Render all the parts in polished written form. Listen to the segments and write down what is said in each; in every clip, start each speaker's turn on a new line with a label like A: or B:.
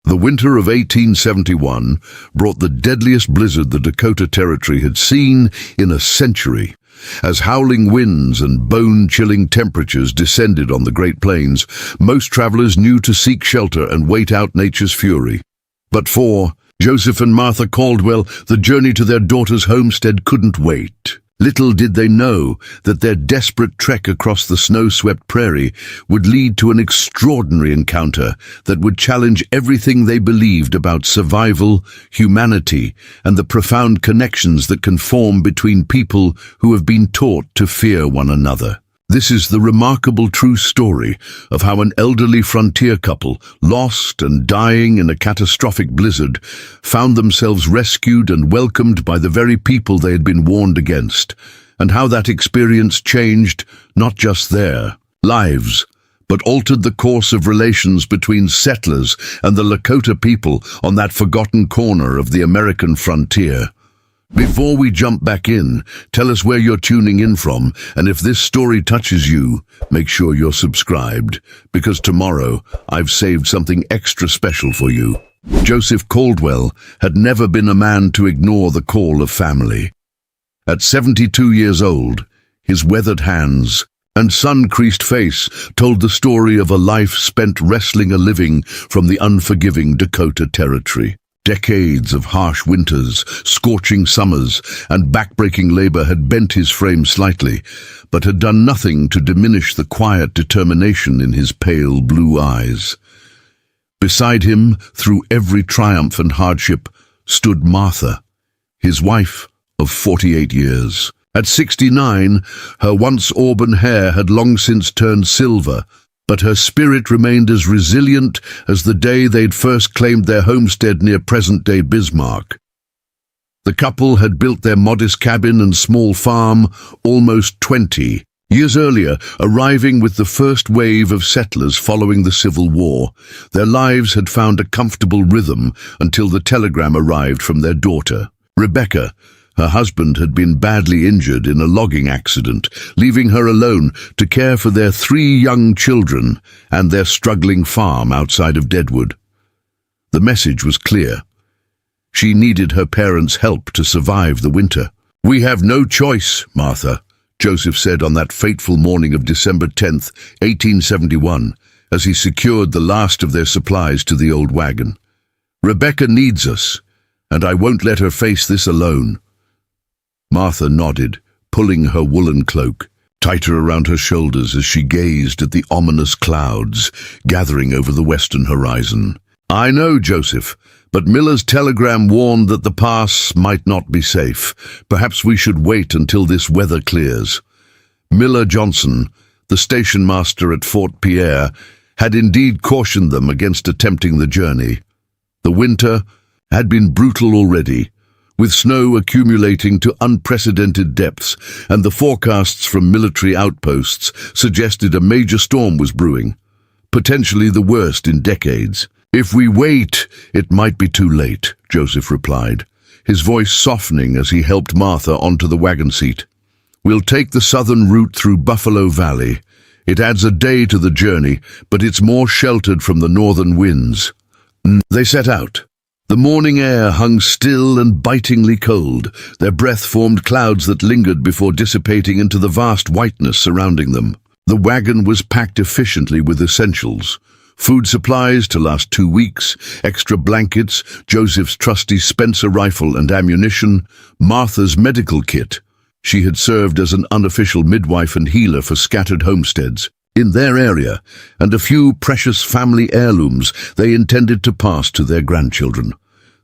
A: The winter of 1871 brought the deadliest blizzard the Dakota Territory had seen in a century. As howling winds and bone-chilling temperatures descended on the Great Plains, most travelers knew to seek shelter and wait out nature's fury. But for Joseph and Martha Caldwell, the journey to their daughter's homestead couldn't wait. Little did they know that their desperate trek across the snow-swept prairie would lead to an extraordinary encounter that would challenge everything they believed about survival, humanity, and the profound connections that can form between people who have been taught to fear one another. This is the remarkable true story of how an elderly frontier couple, lost and dying in a catastrophic blizzard, found themselves rescued and welcomed by the very people they had been warned against, and how that experience changed not just their lives, but altered the course of relations between settlers and the Lakota people on that forgotten corner of the American frontier. Before we jump back in, tell us where you're tuning in from, and if this story touches you, make sure you're subscribed, because tomorrow I've saved something extra special for you. Joseph Caldwell had never been a man to ignore the call of family. At 72 years old, his weathered hands and sun-creased face told the story of a life spent wrestling a living from the unforgiving Dakota Territory. Decades of harsh winters, scorching summers, and backbreaking labor had bent his frame slightly, but had done nothing to diminish the quiet determination in his pale blue eyes. Beside him, through every triumph and hardship, stood Martha, his wife of 48 years. At 69, her once auburn hair had long since turned silver, but her spirit remained as resilient as the day they'd first claimed their homestead near present-day Bismarck. The couple had built their modest cabin and small farm almost 20 years earlier, arriving with the first wave of settlers following the Civil War. Their lives had found a comfortable rhythm until the telegram arrived from their daughter, Rebecca. Her husband had been badly injured in a logging accident, leaving her alone to care for their 3 young children and their struggling farm outside of Deadwood. The message was clear. She needed her parents' help to survive the winter. "We have no choice, Martha," Joseph said on that fateful morning of December 10th, 1871, as he secured the last of their supplies to the old wagon. "Rebecca needs us, and I won't let her face this alone." Martha nodded, pulling her woolen cloak tighter around her shoulders as she gazed at the ominous clouds gathering over the western horizon. "I know, Joseph, but Miller's telegram warned that the pass might not be safe. Perhaps we should wait until this weather clears." Miller Johnson, the station master at Fort Pierre, had indeed cautioned them against attempting the journey. The winter had been brutal already, with snow accumulating to unprecedented depths, and the forecasts from military outposts suggested a major storm was brewing, potentially the worst in decades. "If we wait, it might be too late," Joseph replied, his voice softening as he helped Martha onto the wagon seat. "We'll take the southern route through Buffalo Valley. It adds a day to the journey, but it's more sheltered from the northern winds." They set out. The morning air hung still and bitingly cold. Their breath formed clouds that lingered before dissipating into the vast whiteness surrounding them. The wagon was packed efficiently with essentials: food supplies to last 2 weeks, extra blankets, Joseph's trusty Spencer rifle and ammunition, Martha's medical kit. She had served as an unofficial midwife and healer for scattered homesteads in their area, and a few precious family heirlooms they intended to pass to their grandchildren.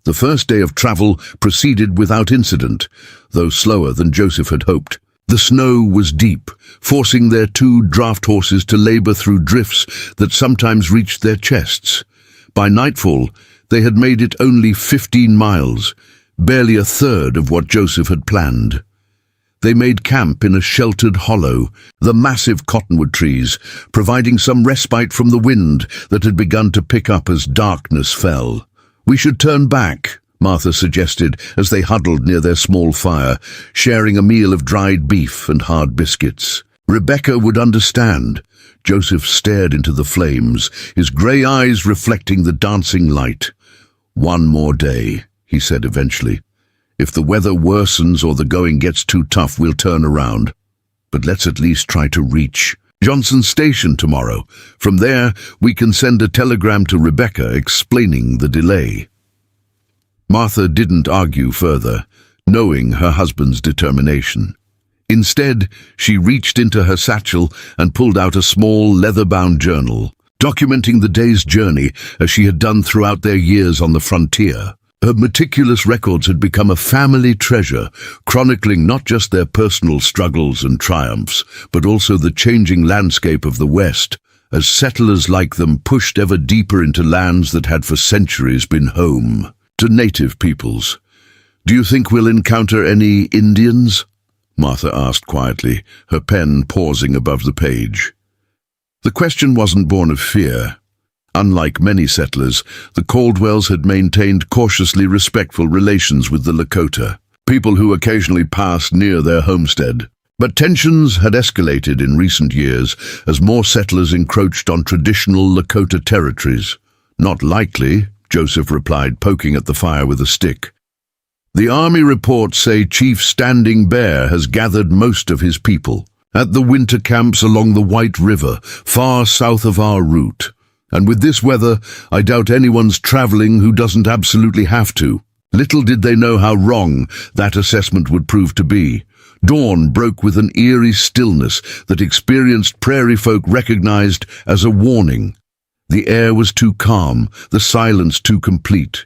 A: The first day of travel proceeded without incident, though slower than Joseph had hoped. The snow was deep, forcing their 2 draft horses to labor through drifts that sometimes reached their chests. By nightfall, they had made it only 15 miles, barely a third of what Joseph had planned. They made camp in a sheltered hollow, the massive cottonwood trees providing some respite from the wind that had begun to pick up as darkness fell. "We should turn back," Martha suggested as they huddled near their small fire, sharing a meal of dried beef and hard biscuits. Rebecca would understand. Joseph stared into the flames, his grey eyes reflecting the dancing light. "One more day," he said eventually. "If the weather worsens or the going gets too tough, we'll turn around. But let's at least try to reach Johnson Station tomorrow. From there, we can send a telegram to Rebecca explaining the delay." Martha didn't argue further, knowing her husband's determination. Instead, she reached into her satchel and pulled out a small leather-bound journal, documenting the day's journey as she had done throughout their years on the frontier. Her meticulous records had become a family treasure, chronicling not just their personal struggles and triumphs, but also the changing landscape of the West, as settlers like them pushed ever deeper into lands that had for centuries been home to native peoples. "Do you think we'll encounter any Indians?" Martha asked quietly, her pen pausing above the page. The question wasn't born of fear. Unlike many settlers, the Caldwells had maintained cautiously respectful relations with the Lakota, people who occasionally passed near their homestead. But tensions had escalated in recent years as more settlers encroached on traditional Lakota territories. "Not likely," Joseph replied, poking at the fire with a stick. "The army reports say Chief Standing Bear has gathered most of his people at the winter camps along the White River, far south of our route. And with this weather, I doubt anyone's traveling who doesn't absolutely have to." Little did they know how wrong that assessment would prove to be. Dawn broke with an eerie stillness that experienced prairie folk recognized as a warning. The air was too calm, the silence too complete.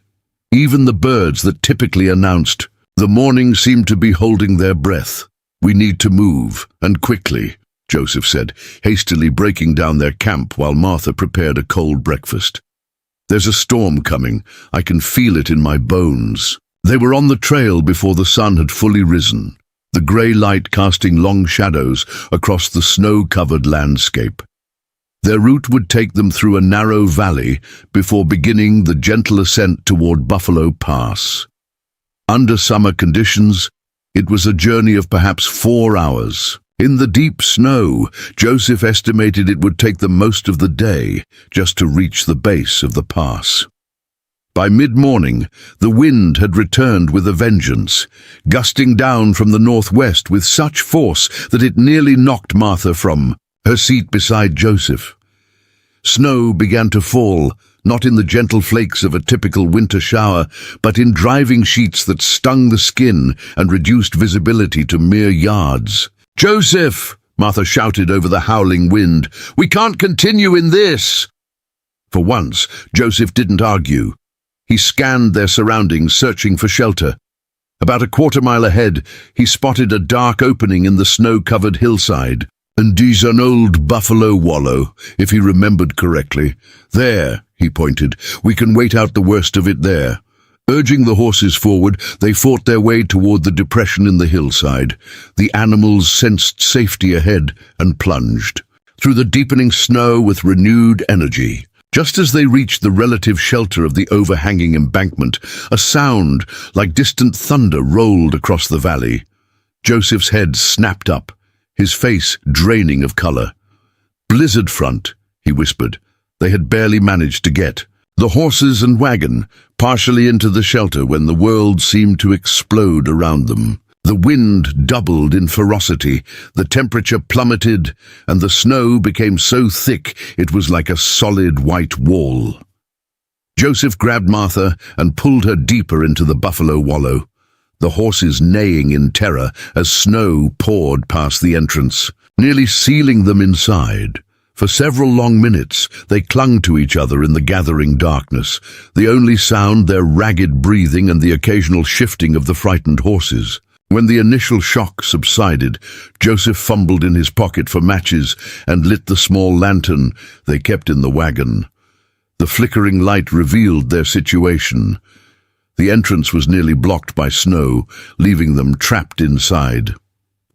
A: Even the birds that typically announced the morning seemed to be holding their breath. "We need to move, and quickly," Joseph said, hastily breaking down their camp while Martha prepared a cold breakfast. "There's a storm coming. I can feel it in my bones." They were on the trail before the sun had fully risen, the grey light casting long shadows across the snow-covered landscape. Their route would take them through a narrow valley before beginning the gentle ascent toward Buffalo Pass. Under summer conditions, it was a journey of perhaps 4 hours. In the deep snow, Joseph estimated it would take them most of the day just to reach the base of the pass. By mid-morning, the wind had returned with a vengeance, gusting down from the northwest with such force that it nearly knocked Martha from her seat beside Joseph. Snow began to fall, not in the gentle flakes of a typical winter shower, but in driving sheets that stung the skin and reduced visibility to mere yards. "Joseph!" Martha shouted over the howling wind. "We can't continue in this!" For once, Joseph didn't argue. He scanned their surroundings, searching for shelter. About a quarter-mile ahead, he spotted a dark opening in the snow-covered hillside. "And there's an old buffalo wallow, if he remembered correctly. There," he pointed. "We can wait out the worst of it there." Urging the horses forward, they fought their way toward the depression in the hillside. The animals sensed safety ahead and plunged through the deepening snow with renewed energy. Just as they reached the relative shelter of the overhanging embankment, a sound like distant thunder rolled across the valley. Joseph's head snapped up, his face draining of color. "Blizzard front," he whispered. They had barely managed to get the horses and wagon partially into the shelter when the world seemed to explode around them. The wind doubled in ferocity, the temperature plummeted, and the snow became so thick it was like a solid white wall. Joseph grabbed Martha and pulled her deeper into the buffalo wallow, the horses neighing in terror as snow poured past the entrance, nearly sealing them inside. For several long minutes, they clung to each other in the gathering darkness, the only sound their ragged breathing and the occasional shifting of the frightened horses. When the initial shock subsided, Joseph fumbled in his pocket for matches and lit the small lantern they kept in the wagon. The flickering light revealed their situation. The entrance was nearly blocked by snow, leaving them trapped inside.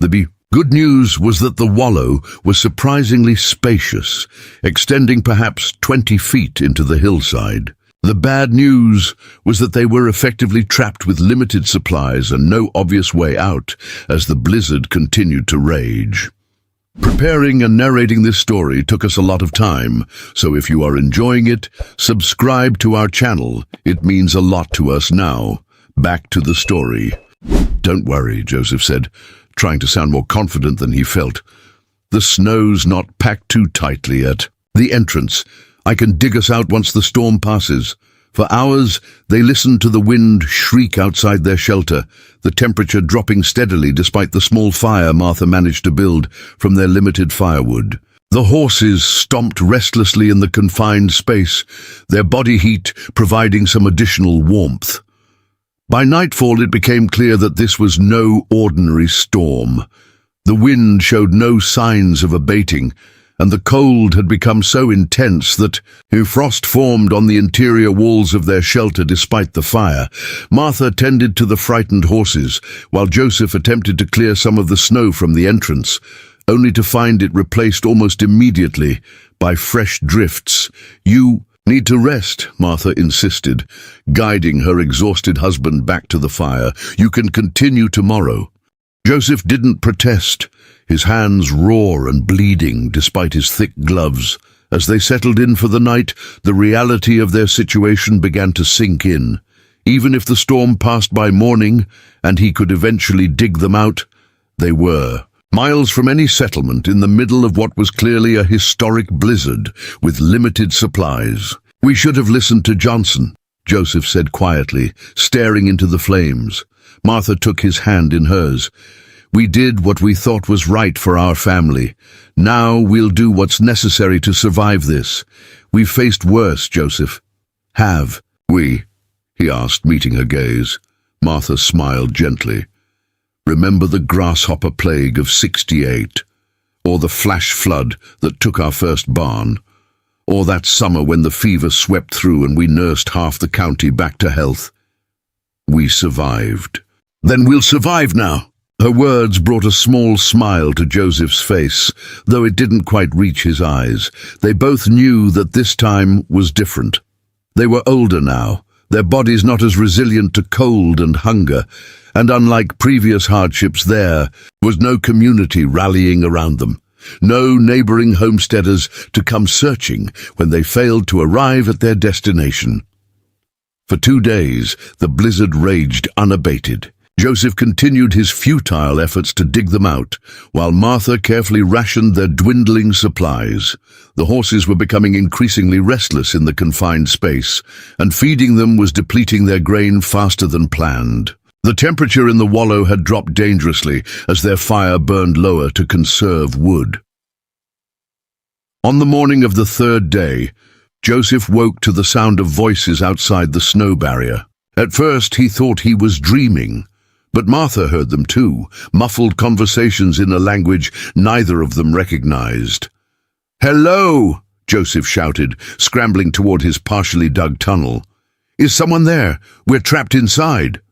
A: The good news was that the wallow was surprisingly spacious, extending perhaps 20 feet into the hillside. The bad news was that they were effectively trapped with limited supplies and no obvious way out as the blizzard continued to rage. Preparing and narrating this story took us a lot of time, so if you are enjoying it, subscribe to our channel. It means a lot to us now. Back to the story. "Don't worry," Joseph said, trying to sound more confident than he felt. "The snow's not packed too tightly at the entrance. I can dig us out once the storm passes." For hours, they listened to the wind shriek outside their shelter, the temperature dropping steadily despite the small fire Martha managed to build from their limited firewood. The horses stomped restlessly in the confined space, their body heat providing some additional warmth. By nightfall, it became clear that this was no ordinary storm. The wind showed no signs of abating, and the cold had become so intense that frost formed on the interior walls of their shelter despite the fire. Martha tended to the frightened horses, while Joseph attempted to clear some of the snow from the entrance, only to find it replaced almost immediately by fresh drifts. "You need to rest," Martha insisted, guiding her exhausted husband back to the fire. "You can continue tomorrow." Joseph didn't protest, his hands raw and bleeding despite his thick gloves. As they settled in for the night, the reality of their situation began to sink in. Even if the storm passed by morning, and he could eventually dig them out, they were miles from any settlement in the middle of what was clearly a historic blizzard with limited supplies. "We should have listened to Johnson," Joseph said quietly, staring into the flames. Martha took his hand in hers. "We did what we thought was right for our family. Now we'll do what's necessary to survive this. We've faced worse, Joseph." "Have we?" he asked, meeting her gaze. Martha smiled gently. "Remember the grasshopper plague of '68? Or the flash flood that took our first barn? Or that summer when the fever swept through and we nursed half the county back to health? We survived. Then we'll survive now." Her words brought a small smile to Joseph's face, though it didn't quite reach his eyes. They both knew that this time was different. They were older now, their bodies not as resilient to cold and hunger, and unlike previous hardships, there was no community rallying around them. No neighboring homesteaders to come searching when they failed to arrive at their destination. For 2 days, the blizzard raged unabated. Joseph continued his futile efforts to dig them out, while Martha carefully rationed their dwindling supplies. The horses were becoming increasingly restless in the confined space, and feeding them was depleting their grain faster than planned. The temperature in the wallow had dropped dangerously as their fire burned lower to conserve wood. On the morning of the 3rd day, Joseph woke to the sound of voices outside the snow barrier. At first he thought he was dreaming, but Martha heard them too, muffled conversations in a language neither of them recognized. "Hello!" Joseph shouted, scrambling toward his partially dug tunnel. "Is someone there? We're trapped inside."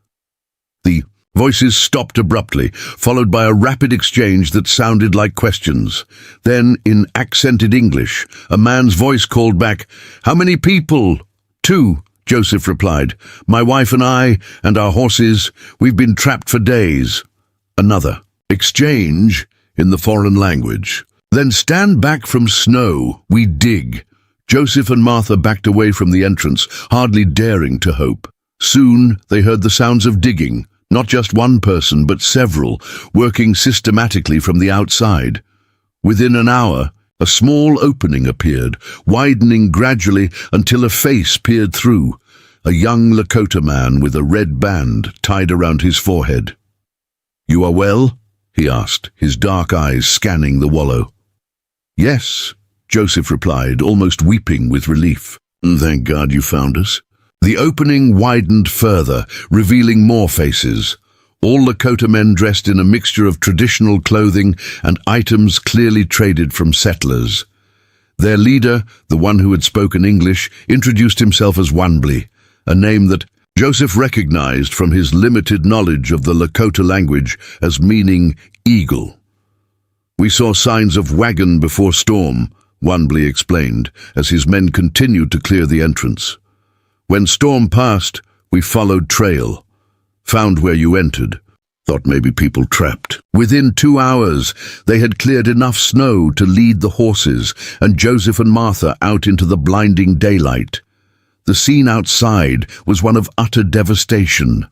A: The voices stopped abruptly, followed by a rapid exchange that sounded like questions. Then, in accented English, a man's voice called back, "How many people?" "2. Joseph replied. "My wife and I, and our horses, we've been trapped for days." Another exchange in the foreign language. "Then stand back from snow, we dig." Joseph and Martha backed away from the entrance, hardly daring to hope. Soon they heard the sounds of digging, not just one person but several, working systematically from the outside. Within an hour, a small opening appeared, widening gradually until a face peered through, a young Lakota man with a red band tied around his forehead. "You are well?" he asked, his dark eyes scanning the wallow. "Yes," Joseph replied, almost weeping with relief. "Thank God you found us." The opening widened further, revealing more faces. All Lakota men dressed in a mixture of traditional clothing and items clearly traded from settlers. Their leader, the one who had spoken English, introduced himself as Wanbli, a name that Joseph recognized from his limited knowledge of the Lakota language as meaning eagle. "We saw signs of wagon before storm," Wanbli explained, as his men continued to clear the entrance. "When storm passed, we followed trail. Found where you entered." Thought maybe people trapped. Within 2 hours, they had cleared enough snow to lead the horses and Joseph and Martha out into the blinding daylight. The scene outside was one of utter devastation.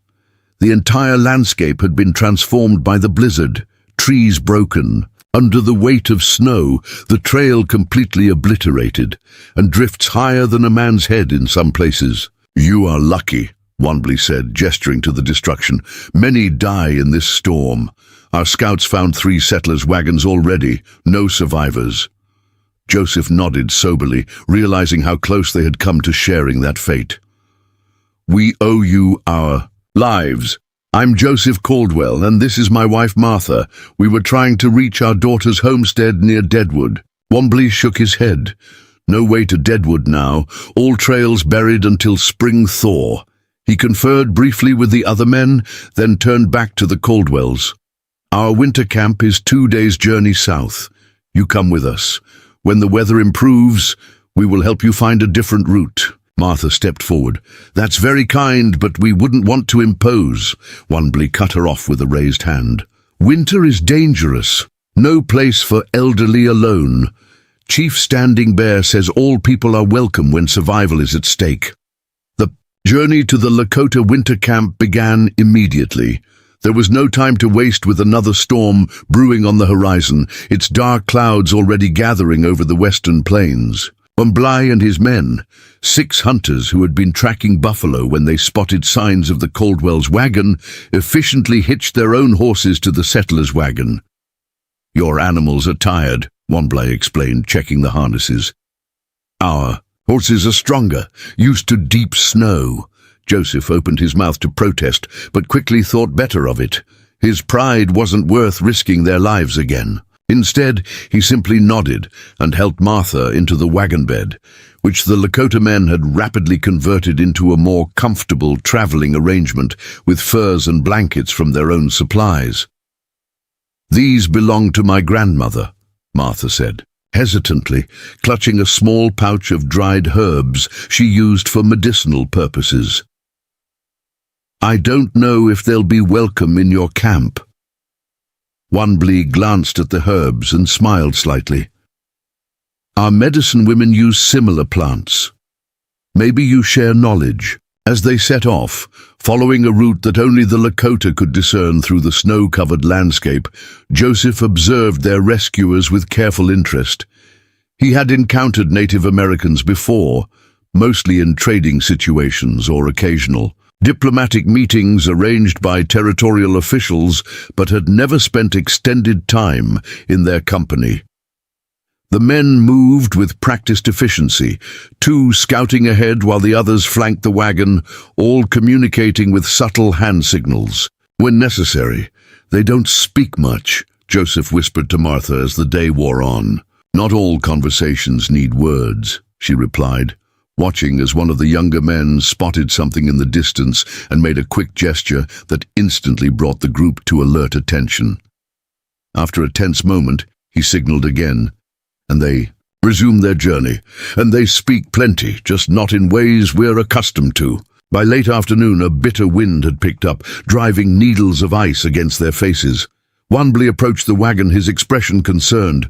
A: The entire landscape had been transformed by the blizzard, trees broken. Under the weight of snow, the trail completely obliterated, and drifts higher than a man's head in some places. "You are lucky," Wanbley said, gesturing to the destruction. "Many die in this storm. Our scouts found 3 settlers' wagons already, no survivors." Joseph nodded soberly, realizing how close they had come to sharing that fate. "We owe you our lives. I'm Joseph Caldwell, and this is my wife Martha. We were trying to reach our daughter's homestead near Deadwood." Wanbley shook his head. No way to Deadwood now, all trails buried until spring thaw. He conferred briefly with the other men, then turned back to the Caldwells. "Our winter camp is 2 days' journey south. You come with us. When the weather improves, we will help you find a different route." Martha stepped forward. "That's very kind, but we wouldn't want to impose." Wanbley cut her off with a raised hand. "Winter is dangerous. No place for elderly alone. Chief Standing Bear says all people are welcome when survival is at stake." The journey to the Lakota winter camp began immediately. There was no time to waste with another storm brewing on the horizon, its dark clouds already gathering over the western plains. Wanbley and his men, 6 hunters who had been tracking buffalo when they spotted signs of the Caldwell's wagon, efficiently hitched their own horses to the settler's wagon. "Your animals are tired," Wanbley explained, checking the harnesses. "Our horses are stronger, used to deep snow." Joseph opened his mouth to protest, but quickly thought better of it. His pride wasn't worth risking their lives again. Instead, he simply nodded and helped Martha into the wagon bed, which the Lakota men had rapidly converted into a more comfortable traveling arrangement with furs and blankets from their own supplies. "These belong to my grandmother," Martha said, hesitantly, clutching a small pouch of dried herbs she used for medicinal purposes. "I don't know if they'll be welcome in your camp." Wanbley glanced at the herbs and smiled slightly. "Our medicine women use similar plants. Maybe you share knowledge." As they set off, following a route that only the Lakota could discern through the snow-covered landscape, Joseph observed their rescuers with careful interest. He had encountered Native Americans before, mostly in trading situations or occasional diplomatic meetings arranged by territorial officials, but had never spent extended time in their company. The men moved with practiced efficiency, 2 scouting ahead while the others flanked the wagon, all communicating with subtle hand signals. When necessary, they don't speak much, Joseph whispered to Martha as the day wore on. "Not all conversations need words," she replied, watching as one of the younger men spotted something in the distance and made a quick gesture that instantly brought the group to alert attention. After a tense moment, he signaled again, and they resumed their journey. "And they speak plenty, just not in ways we're accustomed to." By late afternoon, a bitter wind had picked up, driving needles of ice against their faces. Wanbley approached the wagon, his expression concerned.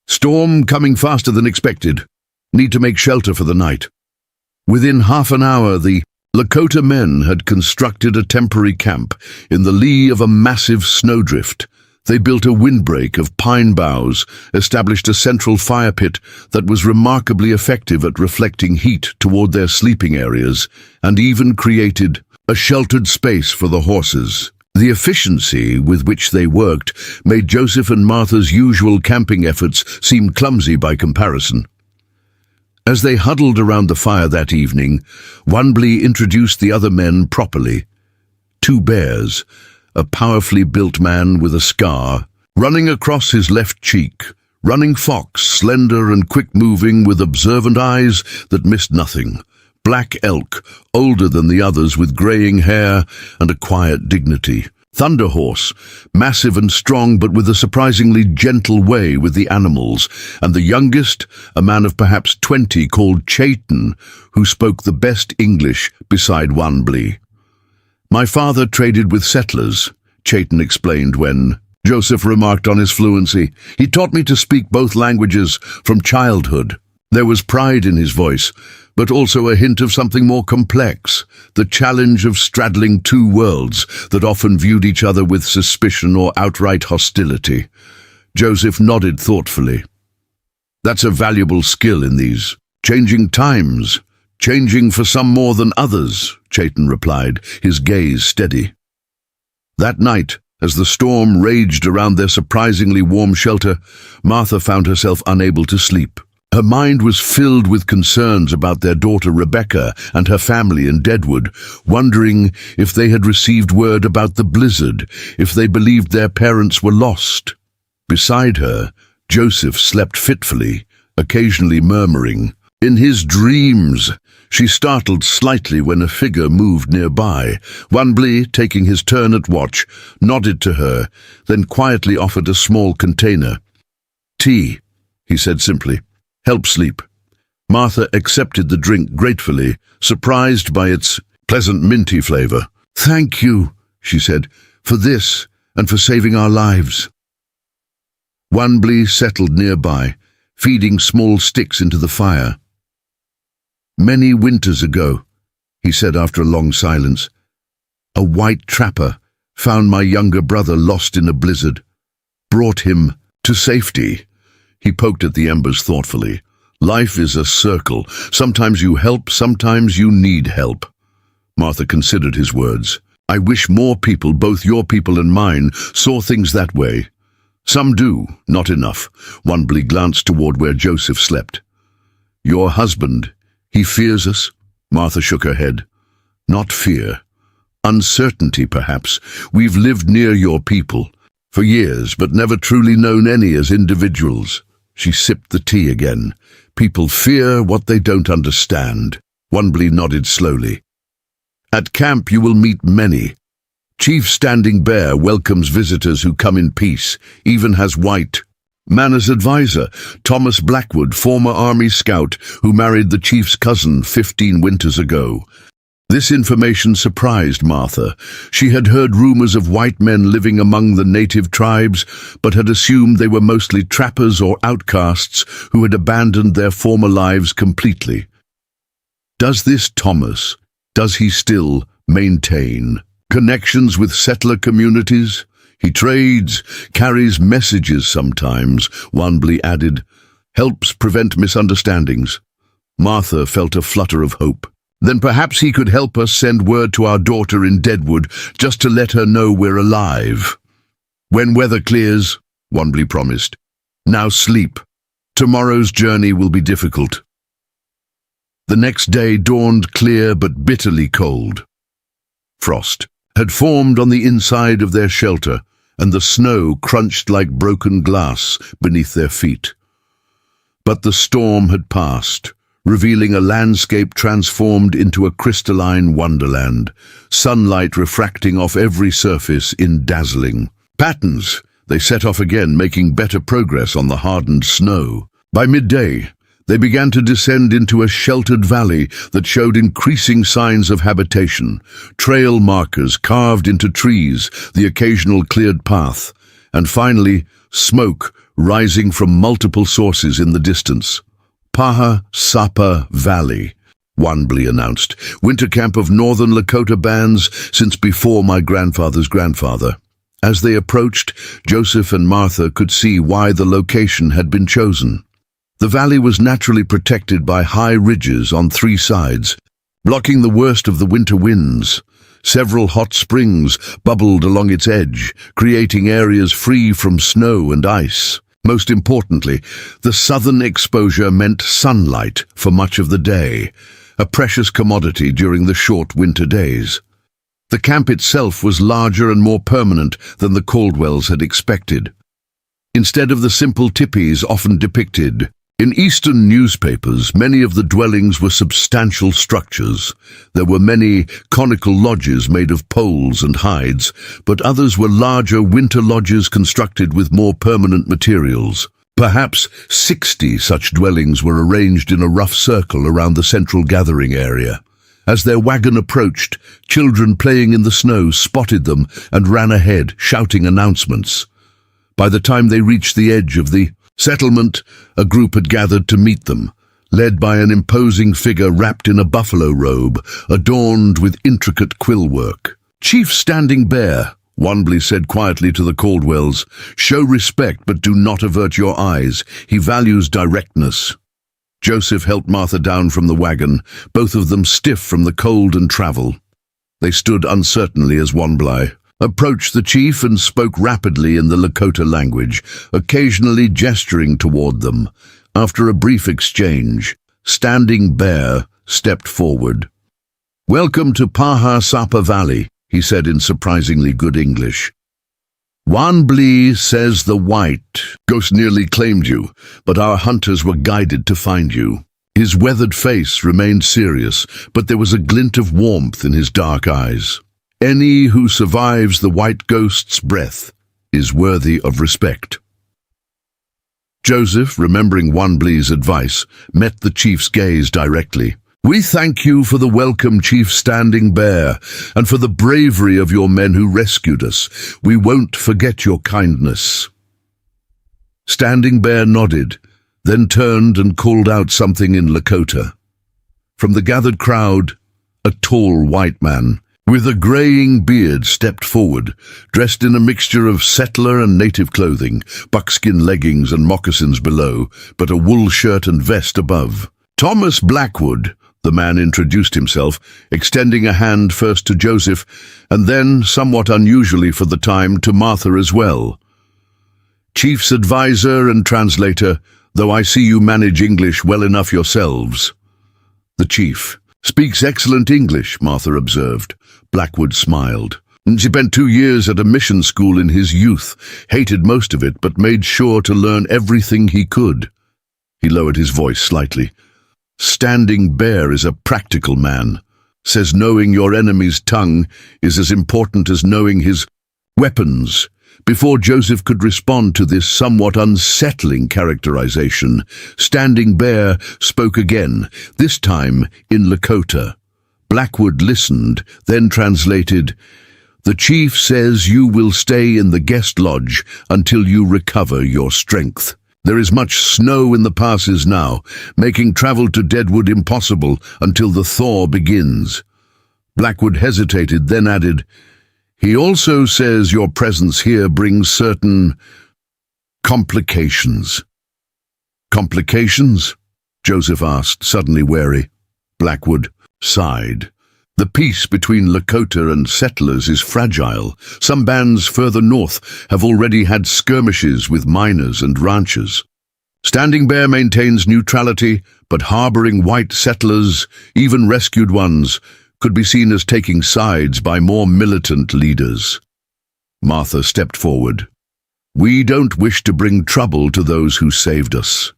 A: "Storm coming faster than expected. Need to make shelter for the night." Within half an hour, the Lakota men had constructed a temporary camp in the lee of a massive snowdrift. They built a windbreak of pine boughs, established a central fire pit that was remarkably effective at reflecting heat toward their sleeping areas, and even created a sheltered space for the horses. The efficiency with which they worked made Joseph and Martha's usual camping efforts seem clumsy by comparison. As they huddled around the fire that evening, Wanbley introduced the other men properly. 2 bears, a powerfully built man with a scar running across his left cheek, running fox, slender and quick-moving with observant eyes that missed nothing, black elk, older than the others with graying hair and a quiet dignity, Thunder Horse, massive and strong but with a surprisingly gentle way with the animals, and the youngest, a man of perhaps 20 called Chayton, who spoke the best English beside Wanbley. "My father traded with settlers," Chayton explained when Joseph remarked on his fluency. He taught me to speak both languages from childhood. There was pride in his voice, but also a hint of something more complex, the challenge of straddling two worlds that often viewed each other with suspicion or outright hostility. Joseph nodded thoughtfully. That's a valuable skill in these changing times, changing for some more than others, Chayton replied, his gaze steady. That night, as the storm raged around their surprisingly warm shelter, Martha found herself unable to sleep. Her mind was filled with concerns about their daughter Rebecca and her family in Deadwood, wondering if they had received word about the blizzard, if they believed their parents were lost. Beside her, Joseph slept fitfully, occasionally murmuring. In his dreams, she startled slightly when a figure moved nearby. Wanbli, taking his turn at watch, nodded to her, then quietly offered a small container. "Tea," he said simply. "Help sleep." Martha accepted the drink gratefully, surprised by its pleasant minty flavor. "Thank you," she said, "for this and for saving our lives." Wanbli settled nearby, feeding small sticks into the fire. "Many winters ago," he said after a long silence, "a white trapper found my younger brother lost in a blizzard, brought him to safety." He poked at the embers thoughtfully. "Life is a circle. Sometimes you help, sometimes you need help." Martha considered his words. "I wish more people, both your people and mine, saw things that way." "Some do, not enough." Wanbli glanced toward where Joseph slept. "Your husband, he fears us?" Martha shook her head. "Not fear. Uncertainty, perhaps. We've lived near your people for years, but never truly known any as individuals." She sipped the tea again. "People fear what they don't understand." Wanbli nodded slowly. "At camp you will meet many. Chief Standing Bear welcomes visitors who come in peace, even has white. Manners advisor, Thomas Blackwood, former Army scout who married the chief's cousin 15 winters ago. This information surprised Martha. She had heard rumors of white men living among the native tribes, but had assumed they were mostly trappers or outcasts who had abandoned their former lives completely. Does this Thomas, does he still maintain connections with settler communities? He trades, carries messages sometimes, Wanbli added. Helps prevent misunderstandings. Martha felt a flutter of hope. Then perhaps he could help us send word to our daughter in Deadwood, just to let her know we're alive. When weather clears, Wanbli promised. Now sleep. Tomorrow's journey will be difficult. The next day dawned clear but bitterly cold. Frost had formed on the inside of their shelter, and the snow crunched like broken glass beneath their feet. But the storm had passed, revealing a landscape transformed into a crystalline wonderland, sunlight refracting off every surface in dazzling patterns. They set off again, making better progress on the hardened snow. By midday, they began to descend into a sheltered valley that showed increasing signs of habitation, trail markers carved into trees, the occasional cleared path, and finally, smoke rising from multiple sources in the distance. Paha Sapa Valley, Wanbli announced, winter camp of northern Lakota bands since before my grandfather's grandfather. As they approached, Joseph and Martha could see why the location had been chosen. The valley was naturally protected by high ridges on three sides, blocking the worst of the winter winds. Several hot springs bubbled along its edge, creating areas free from snow and ice. Most importantly, the southern exposure meant sunlight for much of the day, a precious commodity during the short winter days. The camp itself was larger and more permanent than the Caldwells had expected. Instead of the simple tipis often depicted in Eastern newspapers, many of the dwellings were substantial structures. There were many conical lodges made of poles and hides, but others were larger winter lodges constructed with more permanent materials. Perhaps 60 such dwellings were arranged in a rough circle around the central gathering area. As their wagon approached, children playing in the snow spotted them and ran ahead, shouting announcements. By the time they reached the edge of the settlement, a group had gathered to meet them, led by an imposing figure wrapped in a buffalo robe, adorned with intricate quill work. "Chief Standing Bear," Wanbley said quietly to the Caldwells, "show respect but do not avert your eyes. He values directness." Joseph helped Martha down from the wagon, both of them stiff from the cold and travel. They stood uncertainly as Wanbley approached the chief and spoke rapidly in the Lakota language, occasionally gesturing toward them. After a brief exchange, Standing Bear stepped forward. "Welcome to Paha Sapa Valley," he said in surprisingly good English. "Wanbley says the white ghost nearly claimed you, but our hunters were guided to find you." His weathered face remained serious, but there was a glint of warmth in his dark eyes. "Any who survives the white ghost's breath is worthy of respect." Joseph, remembering Wanbley's advice, met the chief's gaze directly. "We thank you for the welcome, Chief Standing Bear, and for the bravery of your men who rescued us. We won't forget your kindness." Standing Bear nodded, then turned and called out something in Lakota. From the gathered crowd, a tall white man with a graying beard stepped forward, dressed in a mixture of settler and native clothing, buckskin leggings and moccasins below, but a wool shirt and vest above. "Thomas Blackwood," the man introduced himself, extending a hand first to Joseph, and then, somewhat unusually for the time, to Martha as well. "Chief's advisor and translator, though I see you manage English well enough yourselves." "The chief speaks excellent English," Martha observed. Blackwood smiled. "He spent 2 years at a mission school in his youth, hated most of it, but made sure to learn everything he could." He lowered his voice slightly. "Standing Bear is a practical man. Says knowing your enemy's tongue is as important as knowing his weapons." Before Joseph could respond to this somewhat unsettling characterization, Standing Bear spoke again, this time in Lakota. Blackwood listened, then translated, "The chief says you will stay in the guest lodge until you recover your strength. There is much snow in the passes now, making travel to Deadwood impossible until the thaw begins." Blackwood hesitated, then added, "He also says your presence here brings certain complications." "Complications?" Joseph asked, suddenly wary. Blackwood sighed. "The peace between Lakota and settlers is fragile. Some bands further north have already had skirmishes with miners and ranchers. Standing Bear maintains neutrality, but harboring white settlers, even rescued ones, could be seen as taking sides by more militant leaders." Martha stepped forward. "We don't wish to bring trouble to those who saved us.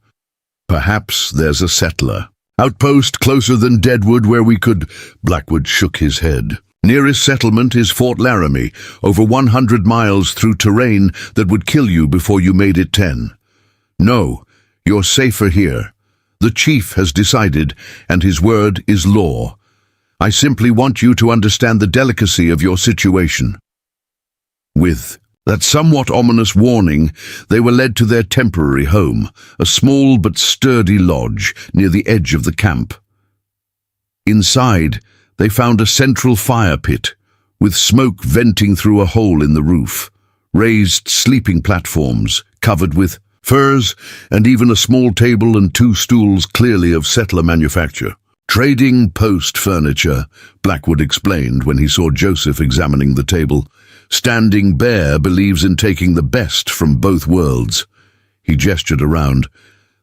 A: Perhaps there's a settler outpost closer than Deadwood where we could—" Blackwood shook his head. "Nearest settlement is Fort Laramie, over 100 miles through terrain that would kill you before you made it 10. No, you're safer here. The chief has decided, and his word is law. I simply want you to understand the delicacy of your situation." With that somewhat ominous warning, they were led to their temporary home, a small but sturdy lodge near the edge of the camp. Inside, they found a central fire pit, with smoke venting through a hole in the roof, raised sleeping platforms covered with furs, and even a small table and 2 stools clearly of settler manufacture. "Trading post furniture," Blackwood explained when he saw Joseph examining the table. "Standing Bear believes in taking the best from both worlds." He gestured around.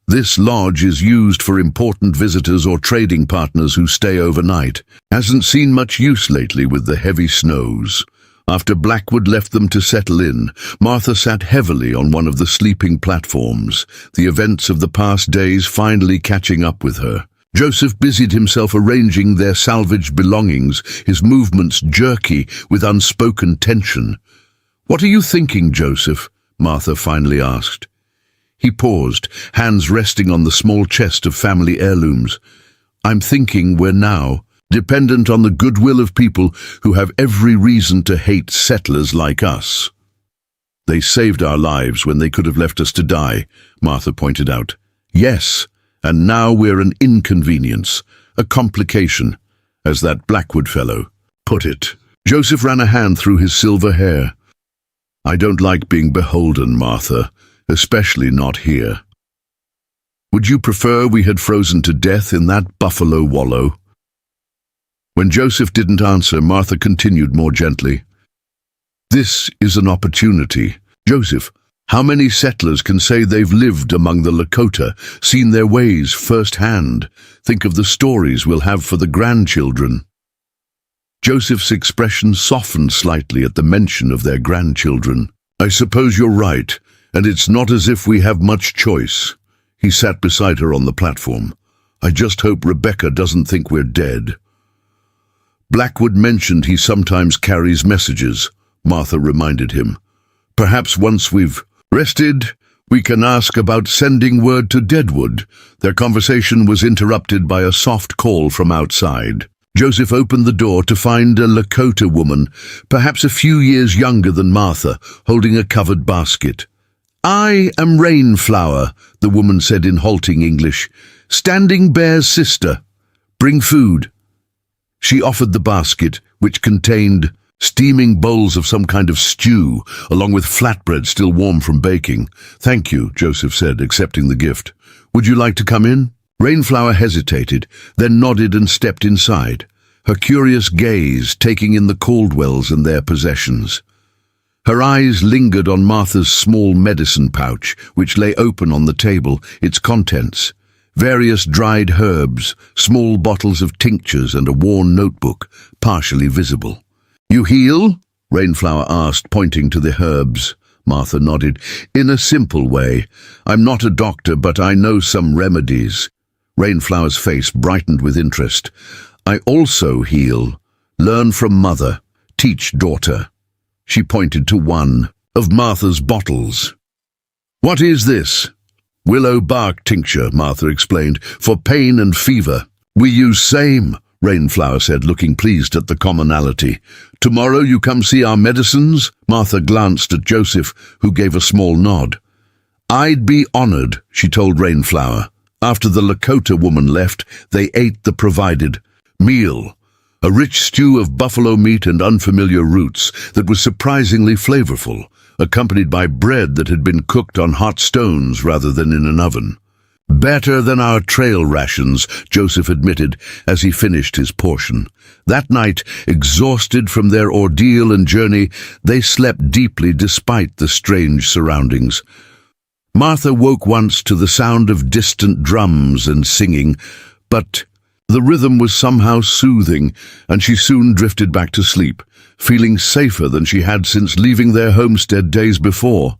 A: "This lodge is used for important visitors or trading partners who stay overnight. Hasn't seen much use lately with the heavy snows." After Blackwood left them to settle in, Martha sat heavily on one of the sleeping platforms, the events of the past days finally catching up with her. Joseph busied himself arranging their salvaged belongings, his movements jerky with unspoken tension. "What are you thinking, Joseph?" Martha finally asked. He paused, hands resting on the small chest of family heirlooms. "I'm thinking we're now dependent on the goodwill of people who have every reason to hate settlers like us. They saved our lives when they could have left us to die, Martha pointed out. Yes, and now we're an inconvenience, a complication, as that Blackwood fellow put it. Joseph ran a hand through his silver hair. I don't like being beholden, Martha, especially not here. Would you prefer we had frozen to death in that buffalo wallow? When Joseph didn't answer, Martha continued more gently. This is an opportunity. Joseph, how many settlers can say they've lived among the Lakota, seen their ways firsthand? Think of the stories we'll have for the grandchildren. Joseph's expression softened slightly at the mention of their grandchildren. I suppose you're right, and it's not as if we have much choice. He sat beside her on the platform. I just hope Rebecca doesn't think we're dead. Blackwood mentioned he sometimes carries messages, Martha reminded him. Perhaps once we've rested, we can ask about sending word to Deadwood. Their conversation was interrupted by a soft call from outside. Joseph opened the door to find a Lakota woman, perhaps a few years younger than Martha, holding a covered basket. I am Rainflower, the woman said in halting English. Standing Bear's sister. Bring food. She offered the basket, which contained steaming bowls of some kind of stew, along with flatbread still warm from baking. Thank you, Joseph said, accepting the gift. Would you like to come in? Rainflower hesitated, then nodded and stepped inside, her curious gaze taking in the Caldwells and their possessions. Her eyes lingered on Martha's small medicine pouch, which lay open on the table, its contents. Various dried herbs, small bottles of tinctures and a worn notebook, partially visible. You heal? Rainflower asked, pointing to the herbs. Martha nodded. In a simple way. I'm not a doctor, but I know some remedies. Rainflower's face brightened with interest. I also heal. Learn from mother. Teach daughter. She pointed to one of Martha's bottles. What is this? Willow bark tincture, Martha explained, for pain and fever. We use same, Rainflower said, looking pleased at the commonality. Tomorrow you come see our medicines? Martha glanced at Joseph, who gave a small nod. I'd be honored, she told Rainflower. After the Lakota woman left, they ate the provided meal, a rich stew of buffalo meat and unfamiliar roots that was surprisingly flavorful, accompanied by bread that had been cooked on hot stones rather than in an oven. Better than our trail rations, Joseph admitted as he finished his portion. That night, exhausted from their ordeal and journey, they slept deeply despite the strange surroundings. Martha woke once to the sound of distant drums and singing, but the rhythm was somehow soothing, and she soon drifted back to sleep, feeling safer than she had since leaving their homestead days before.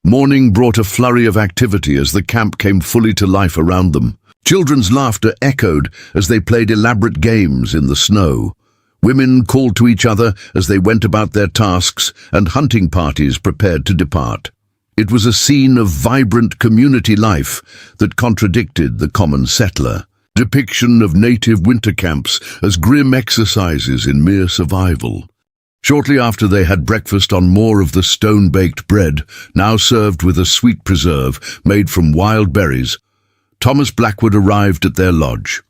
A: Morning brought a flurry of activity as the camp came fully to life around them. Children's laughter echoed as they played elaborate games in the snow. Women called to each other as they went about their tasks, and hunting parties prepared to depart. It was a scene of vibrant community life that contradicted the common settler depiction of native winter camps as grim exercises in mere survival. Shortly after they had breakfast on more of the stone-baked bread, now served with a sweet preserve made from wild berries, Thomas Blackwood arrived at their lodge.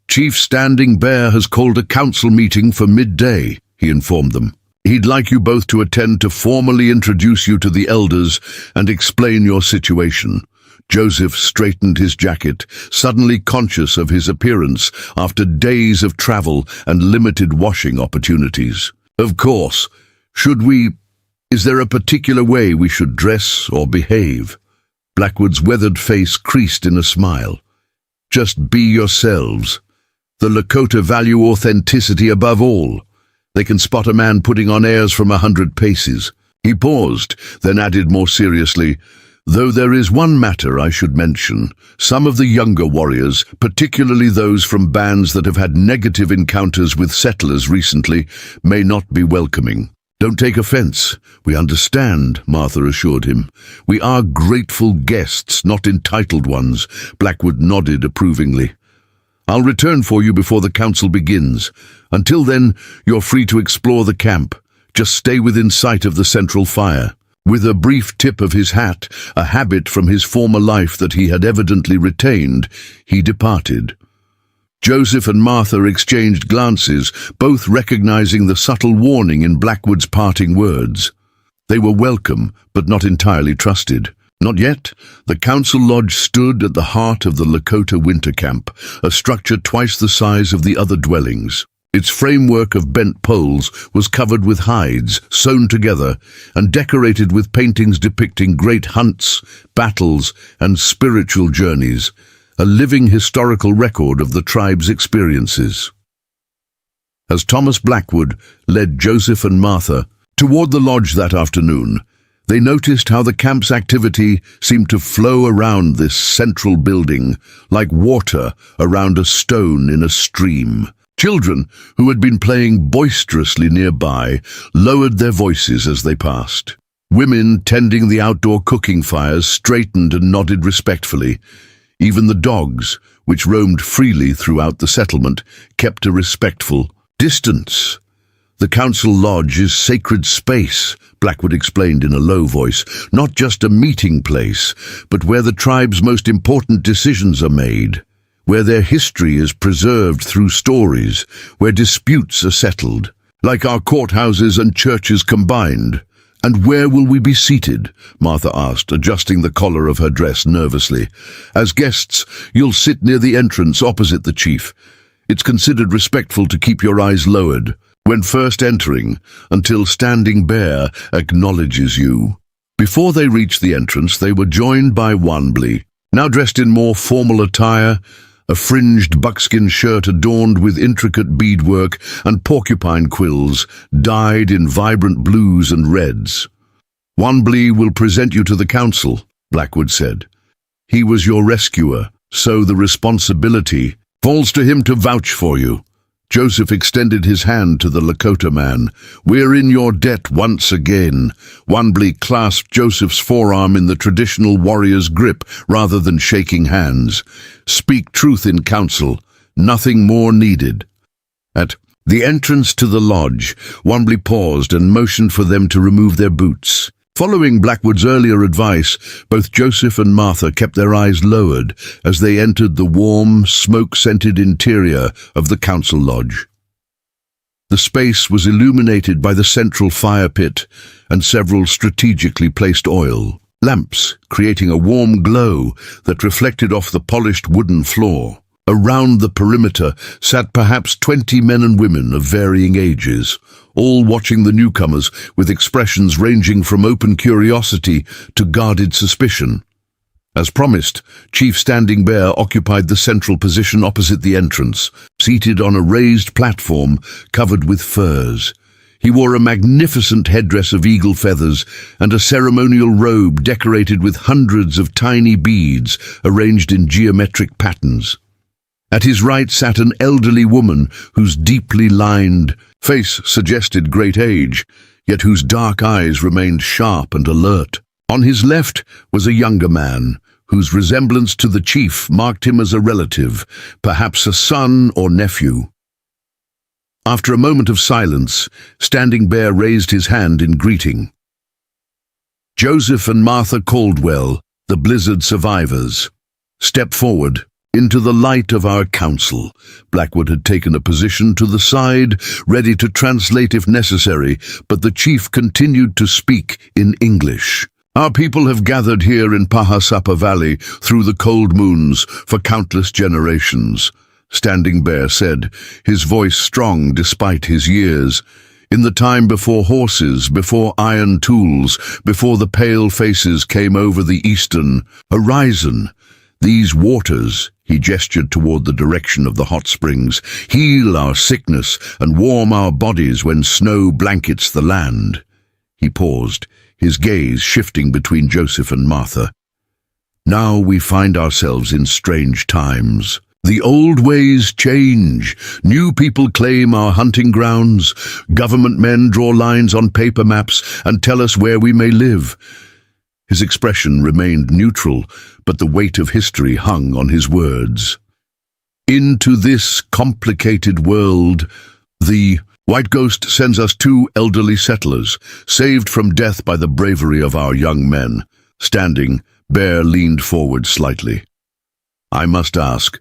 A: Chief Standing Bear has called a council meeting for midday, he informed them. He'd like you both to attend to formally introduce you to the elders and explain your situation. Joseph straightened his jacket, suddenly conscious of his appearance after days of travel and limited washing opportunities. Of course. Is there a particular way we should dress or behave? Blackwood's weathered face creased in a smile. Just be yourselves. The Lakota value authenticity above all. They can spot a man putting on airs from 100 paces. He paused, then added more seriously, though there is one matter I should mention. Some of the younger warriors, particularly those from bands that have had negative encounters with settlers recently, may not be welcoming. Don't take offense. We understand, Martha assured him. We are grateful guests, not entitled ones. Blackwood nodded approvingly. I'll return for you before the council begins. Until then, you're free to explore the camp. Just stay within sight of the central fire." With a brief tip of his hat, a habit from his former life that he had evidently retained, he departed. Joseph and Martha exchanged glances, both recognizing the subtle warning in Blackwood's parting words. They were welcome, but not entirely trusted. Not yet. The council lodge stood at the heart of the Lakota winter camp, a structure twice the size of the other dwellings. Its framework of bent poles was covered with hides, sewn together, and decorated with paintings depicting great hunts, battles, and spiritual journeys, a living historical record of the tribe's experiences. As Thomas Blackwood led Joseph and Martha toward the lodge that afternoon, they noticed how the camp's activity seemed to flow around this central building, like water around a stone in a stream. Children, who had been playing boisterously nearby, lowered their voices as they passed. Women tending the outdoor cooking fires straightened and nodded respectfully. Even the dogs, which roamed freely throughout the settlement, kept a respectful distance. "The council lodge is sacred space," Blackwood explained in a low voice, "not just a meeting place, but where the tribe's most important decisions are made. Where their history is preserved through stories, where disputes are settled, like our courthouses and churches combined." "And where will we be seated?" Martha asked, adjusting the collar of her dress nervously. "As guests, you'll sit near the entrance opposite the chief. It's considered respectful to keep your eyes lowered when first entering, until Standing Bear acknowledges you." Before they reached the entrance, they were joined by Wanblee, now dressed in more formal attire, a fringed buckskin shirt adorned with intricate beadwork and porcupine quills dyed in vibrant blues and reds. "Wanblee will present you to the council," Blackwood said. "He was your rescuer, so the responsibility falls to him to vouch for you." Joseph extended his hand to the Lakota man. "We're in your debt once again." Wanblee clasped Joseph's forearm in the traditional warrior's grip rather than shaking hands. "Speak truth in council. Nothing more needed." At the entrance to the lodge, Wanblee paused and motioned for them to remove their boots. Following Blackwood's earlier advice, both Joseph and Martha kept their eyes lowered as they entered the warm, smoke-scented interior of the council lodge. The space was illuminated by the central fire pit and several strategically placed oil lamps, creating a warm glow that reflected off the polished wooden floor. Around the perimeter sat perhaps 20 men and women of varying ages, all watching the newcomers with expressions ranging from open curiosity to guarded suspicion. As promised, Chief Standing Bear occupied the central position opposite the entrance, seated on a raised platform covered with furs. He wore a magnificent headdress of eagle feathers and a ceremonial robe decorated with hundreds of tiny beads arranged in geometric patterns. At his right sat an elderly woman whose deeply lined face suggested great age, yet whose dark eyes remained sharp and alert. On his left was a younger man, whose resemblance to the chief marked him as a relative, perhaps a son or nephew. After a moment of silence, Standing Bear raised his hand in greeting. "Joseph and Martha Caldwell, the blizzard survivors. Step forward. Into the light of our council." Blackwood had taken a position to the side, ready to translate if necessary, but the chief continued to speak in English. "Our people have gathered here in Pahasapa Valley through the cold moons for countless generations," Standing Bear said, his voice strong despite his years. "In the time before horses, before iron tools, before the pale faces came over the eastern horizon, these waters," he gestured toward the direction of the hot springs, "heal our sickness and warm our bodies when snow blankets the land." He paused, his gaze shifting between Joseph and Martha. "Now we find ourselves in strange times. The old ways change. New people claim our hunting grounds. Government men draw lines on paper maps and tell us where we may live." His expression remained neutral, but the weight of history hung on his words. Into this complicated world, the White Ghost sends us two elderly settlers, saved from death by the bravery of our young men. Standing, Bear leaned forward slightly. I must ask,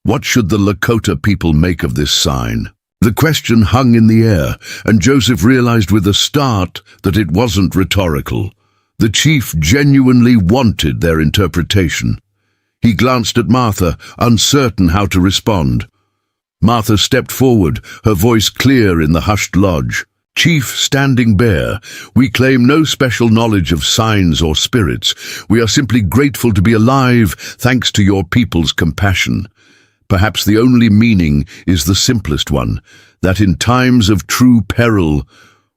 A: what should the Lakota people make of this sign? The question hung in the air, and Joseph realized with a start that it wasn't rhetorical. The chief genuinely wanted their interpretation. He glanced at Martha, uncertain how to respond. Martha stepped forward, her voice clear in the hushed lodge. Chief Standing Bear, we claim no special knowledge of signs or spirits. We are simply grateful to be alive thanks to your people's compassion. Perhaps the only meaning is the simplest one, that in times of true peril,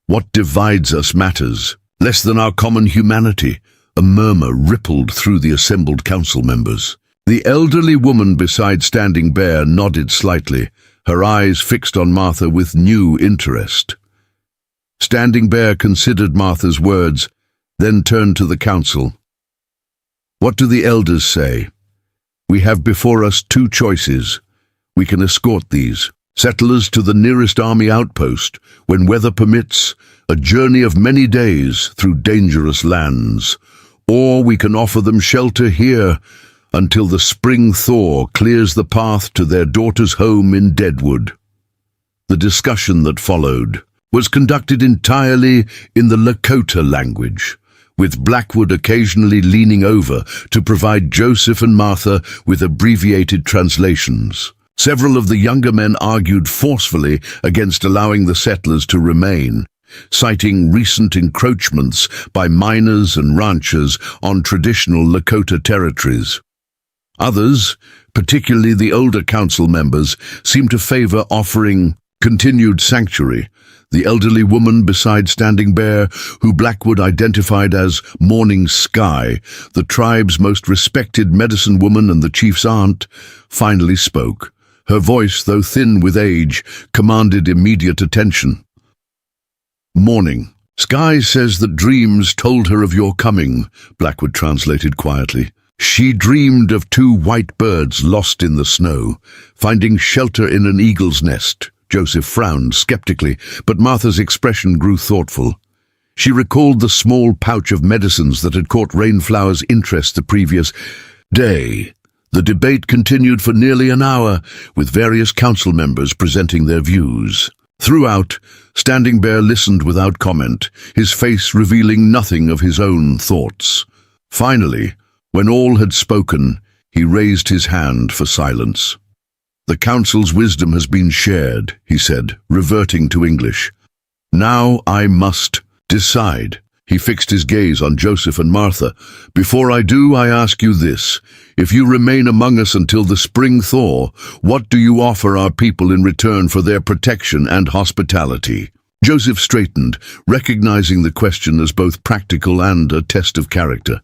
A: what divides us matters, less than our common humanity. A murmur rippled through the assembled council members. The elderly woman beside Standing Bear nodded slightly, her eyes fixed on Martha with new interest. Standing Bear considered Martha's words, then turned to the council. What do the elders say? We have before us two choices. We can escort these settlers to the nearest army outpost, when weather permits, a journey of many days through dangerous lands, or we can offer them shelter here until the spring thaw clears the path to their daughter's home in Deadwood. The discussion that followed was conducted entirely in the Lakota language, with Blackwood occasionally leaning over to provide Joseph and Martha with abbreviated translations. Several of the younger men argued forcefully against allowing the settlers to remain, citing recent encroachments by miners and ranchers on traditional Lakota territories. Others, particularly the older council members, seemed to favor offering continued sanctuary. The elderly woman beside Standing Bear, who Blackwood identified as Morning Sky, the tribe's most respected medicine woman and the chief's aunt, finally spoke. Her voice, though thin with age, commanded immediate attention. Morning. Sky says that dreams told her of your coming, Blackwood translated quietly. She dreamed of two white birds lost in the snow, finding shelter in an eagle's nest. Joseph frowned skeptically, but Martha's expression grew thoughtful. She recalled the small pouch of medicines that had caught Rainflower's interest the previous day. The debate continued for nearly an hour, with various council members presenting their views. Throughout, Standing Bear listened without comment, his face revealing nothing of his own thoughts. Finally, when all had spoken, he raised his hand for silence. The council's wisdom has been shared, he said, reverting to English. Now I must decide. He fixed his gaze on Joseph and Martha. Before I do, I ask you this. If you remain among us until the spring thaw, what do you offer our people in return for their protection and hospitality? Joseph straightened, recognizing the question as both practical and a test of character.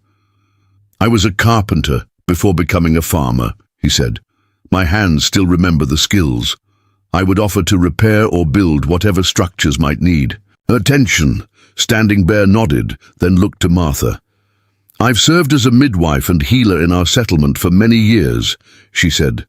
A: I was a carpenter before becoming a farmer, he said. My hands still remember the skills. I would offer to repair or build whatever structures might need. Attention! Standing Bear nodded, then looked to Martha. I've served as a midwife and healer in our settlement for many years, she said.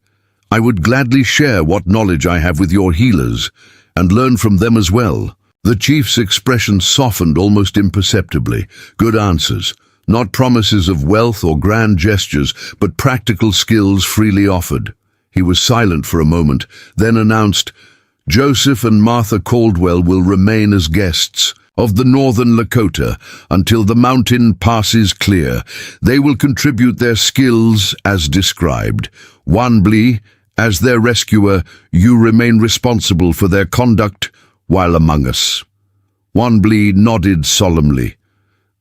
A: I would gladly share what knowledge I have with your healers, and learn from them as well. The chief's expression softened almost imperceptibly. Good answers. Not promises of wealth or grand gestures, but practical skills freely offered. He was silent for a moment, then announced, Joseph and Martha Caldwell will remain as guests of the Northern Lakota until the mountain passes clear. They will contribute their skills as described. Wanblee, as their rescuer, you remain responsible for their conduct while among us. Wanblee nodded solemnly.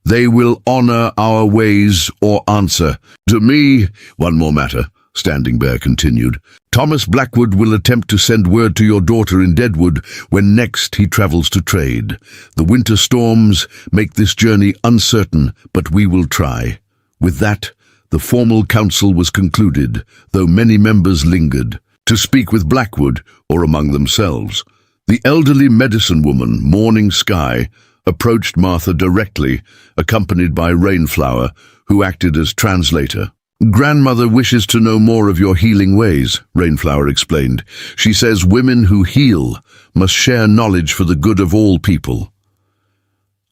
A: They will honor our ways or answer. To me, one more matter, Standing Bear continued. Thomas Blackwood will attempt to send word to your daughter in Deadwood when next he travels to trade. The winter storms make this journey uncertain, but we will try. With that, the formal council was concluded, though many members lingered, to speak with Blackwood or among themselves. The elderly medicine woman, Morning Sky, approached Martha directly, accompanied by Rainflower, who acted as translator. Grandmother wishes to know more of your healing ways, Rainflower explained. She says women who heal must share knowledge for the good of all people.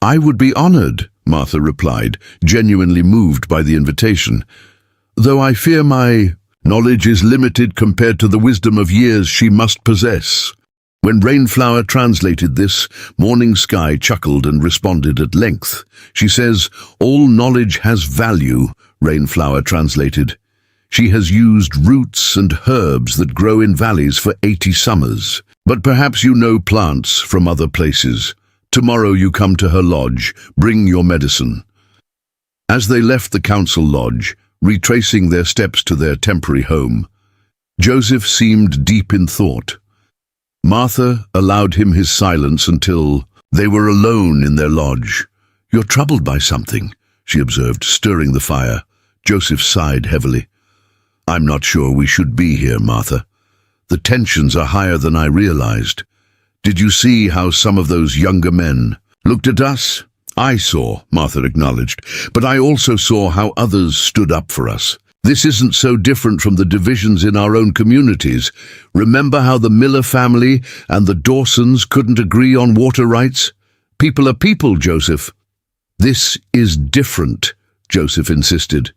A: I would be honored, Martha replied, genuinely moved by the invitation, though I fear my knowledge is limited compared to the wisdom of years she must possess. When Rainflower translated this, Morning Sky chuckled and responded at length. She says, all knowledge has value, Rainflower translated. She has used roots and herbs that grow in valleys for 80 summers. But perhaps you know plants from other places. Tomorrow you come to her lodge, bring your medicine. As they left the council lodge, retracing their steps to their temporary home, Joseph seemed deep in thought. Martha allowed him his silence until they were alone in their lodge. You're troubled by something, she observed, stirring the fire. Joseph sighed heavily. I'm not sure we should be here, Martha. The tensions are higher than I realized. Did you see how some of those younger men looked at us? I saw, Martha acknowledged, but I also saw how others stood up for us. This isn't so different from the divisions in our own communities. Remember how the Miller family and the Dawsons couldn't agree on water rights? People are people, Joseph. This is different, Joseph insisted.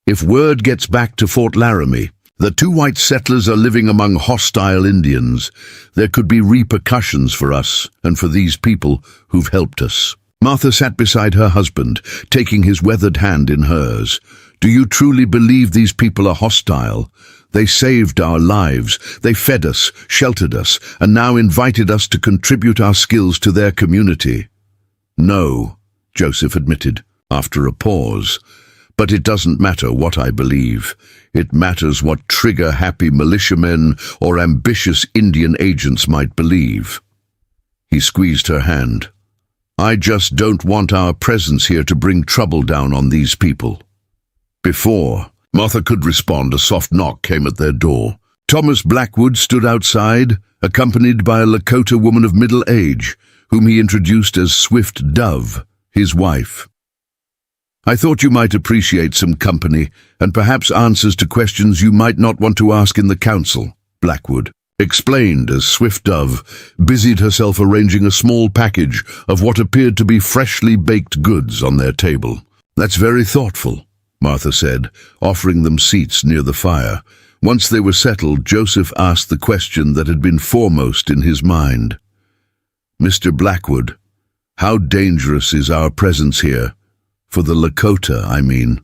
A: If word gets back to Fort Laramie, the 2 white settlers are living among hostile Indians, there could be repercussions for us and for these people who've helped us. Martha sat beside her husband, taking his weathered hand in hers. Do you truly believe these people are hostile? They saved our lives. They fed us, sheltered us, and now invited us to contribute our skills to their community. No, Joseph admitted, after a pause. But it doesn't matter what I believe. It matters what trigger-happy militiamen or ambitious Indian agents might believe. He squeezed her hand. I just don't want our presence here to bring trouble down on these people. Before Martha could respond, a soft knock came at their door. Thomas Blackwood stood outside, accompanied by a Lakota woman of middle age, whom he introduced as Swift Dove, his wife. I thought you might appreciate some company and perhaps answers to questions you might not want to ask in the council, Blackwood explained as Swift Dove busied herself arranging a small package of what appeared to be freshly baked goods on their table. That's very thoughtful, Martha said, offering them seats near the fire. Once they were settled, Joseph asked the question that had been foremost in his mind. Mr. Blackwood, how dangerous is our presence here? For the Lakota, I mean.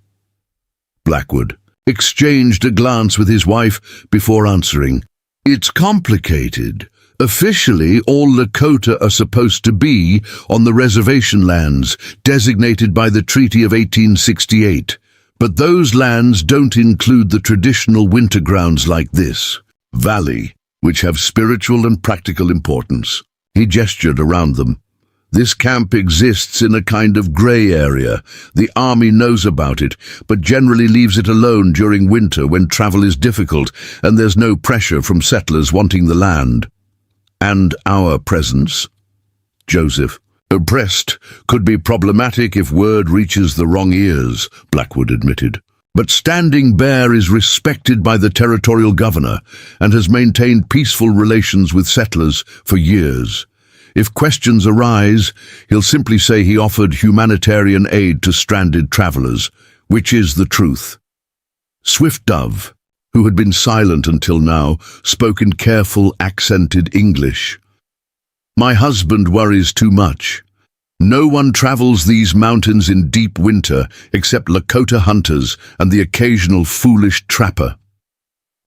A: Blackwood exchanged a glance with his wife before answering. It's complicated. Officially, all Lakota are supposed to be on the reservation lands designated by the Treaty of 1868. But those lands don't include the traditional winter grounds like this valley, which have spiritual and practical importance. He gestured around them. This camp exists in a kind of gray area. The army knows about it, but generally leaves it alone during winter when travel is difficult and there's no pressure from settlers wanting the land. And our presence, Joseph, oppressed, could be problematic if word reaches the wrong ears, Blackwood admitted. But Standing Bear is respected by the territorial governor and has maintained peaceful relations with settlers for years. If questions arise, he'll simply say he offered humanitarian aid to stranded travelers, which is the truth. Swift Dove, who had been silent until now, spoke in careful, accented English. My husband worries too much. No one travels these mountains in deep winter except Lakota hunters and the occasional foolish trapper.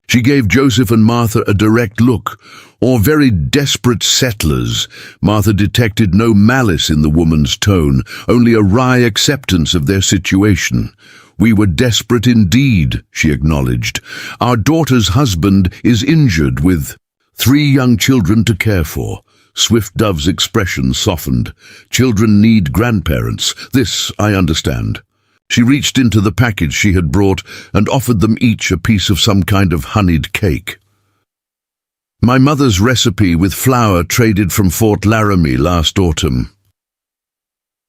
A: She gave Joseph and Martha a direct look, or very desperate settlers. Martha detected no malice in the woman's tone, only a wry acceptance of their situation. We were desperate indeed, she acknowledged. Our daughter's husband is injured with 3 young children to care for. Swift Dove's expression softened. Children need grandparents. This I understand. She reached into the package she had brought and offered them each a piece of some kind of honeyed cake. My mother's recipe with flour traded from Fort Laramie last autumn.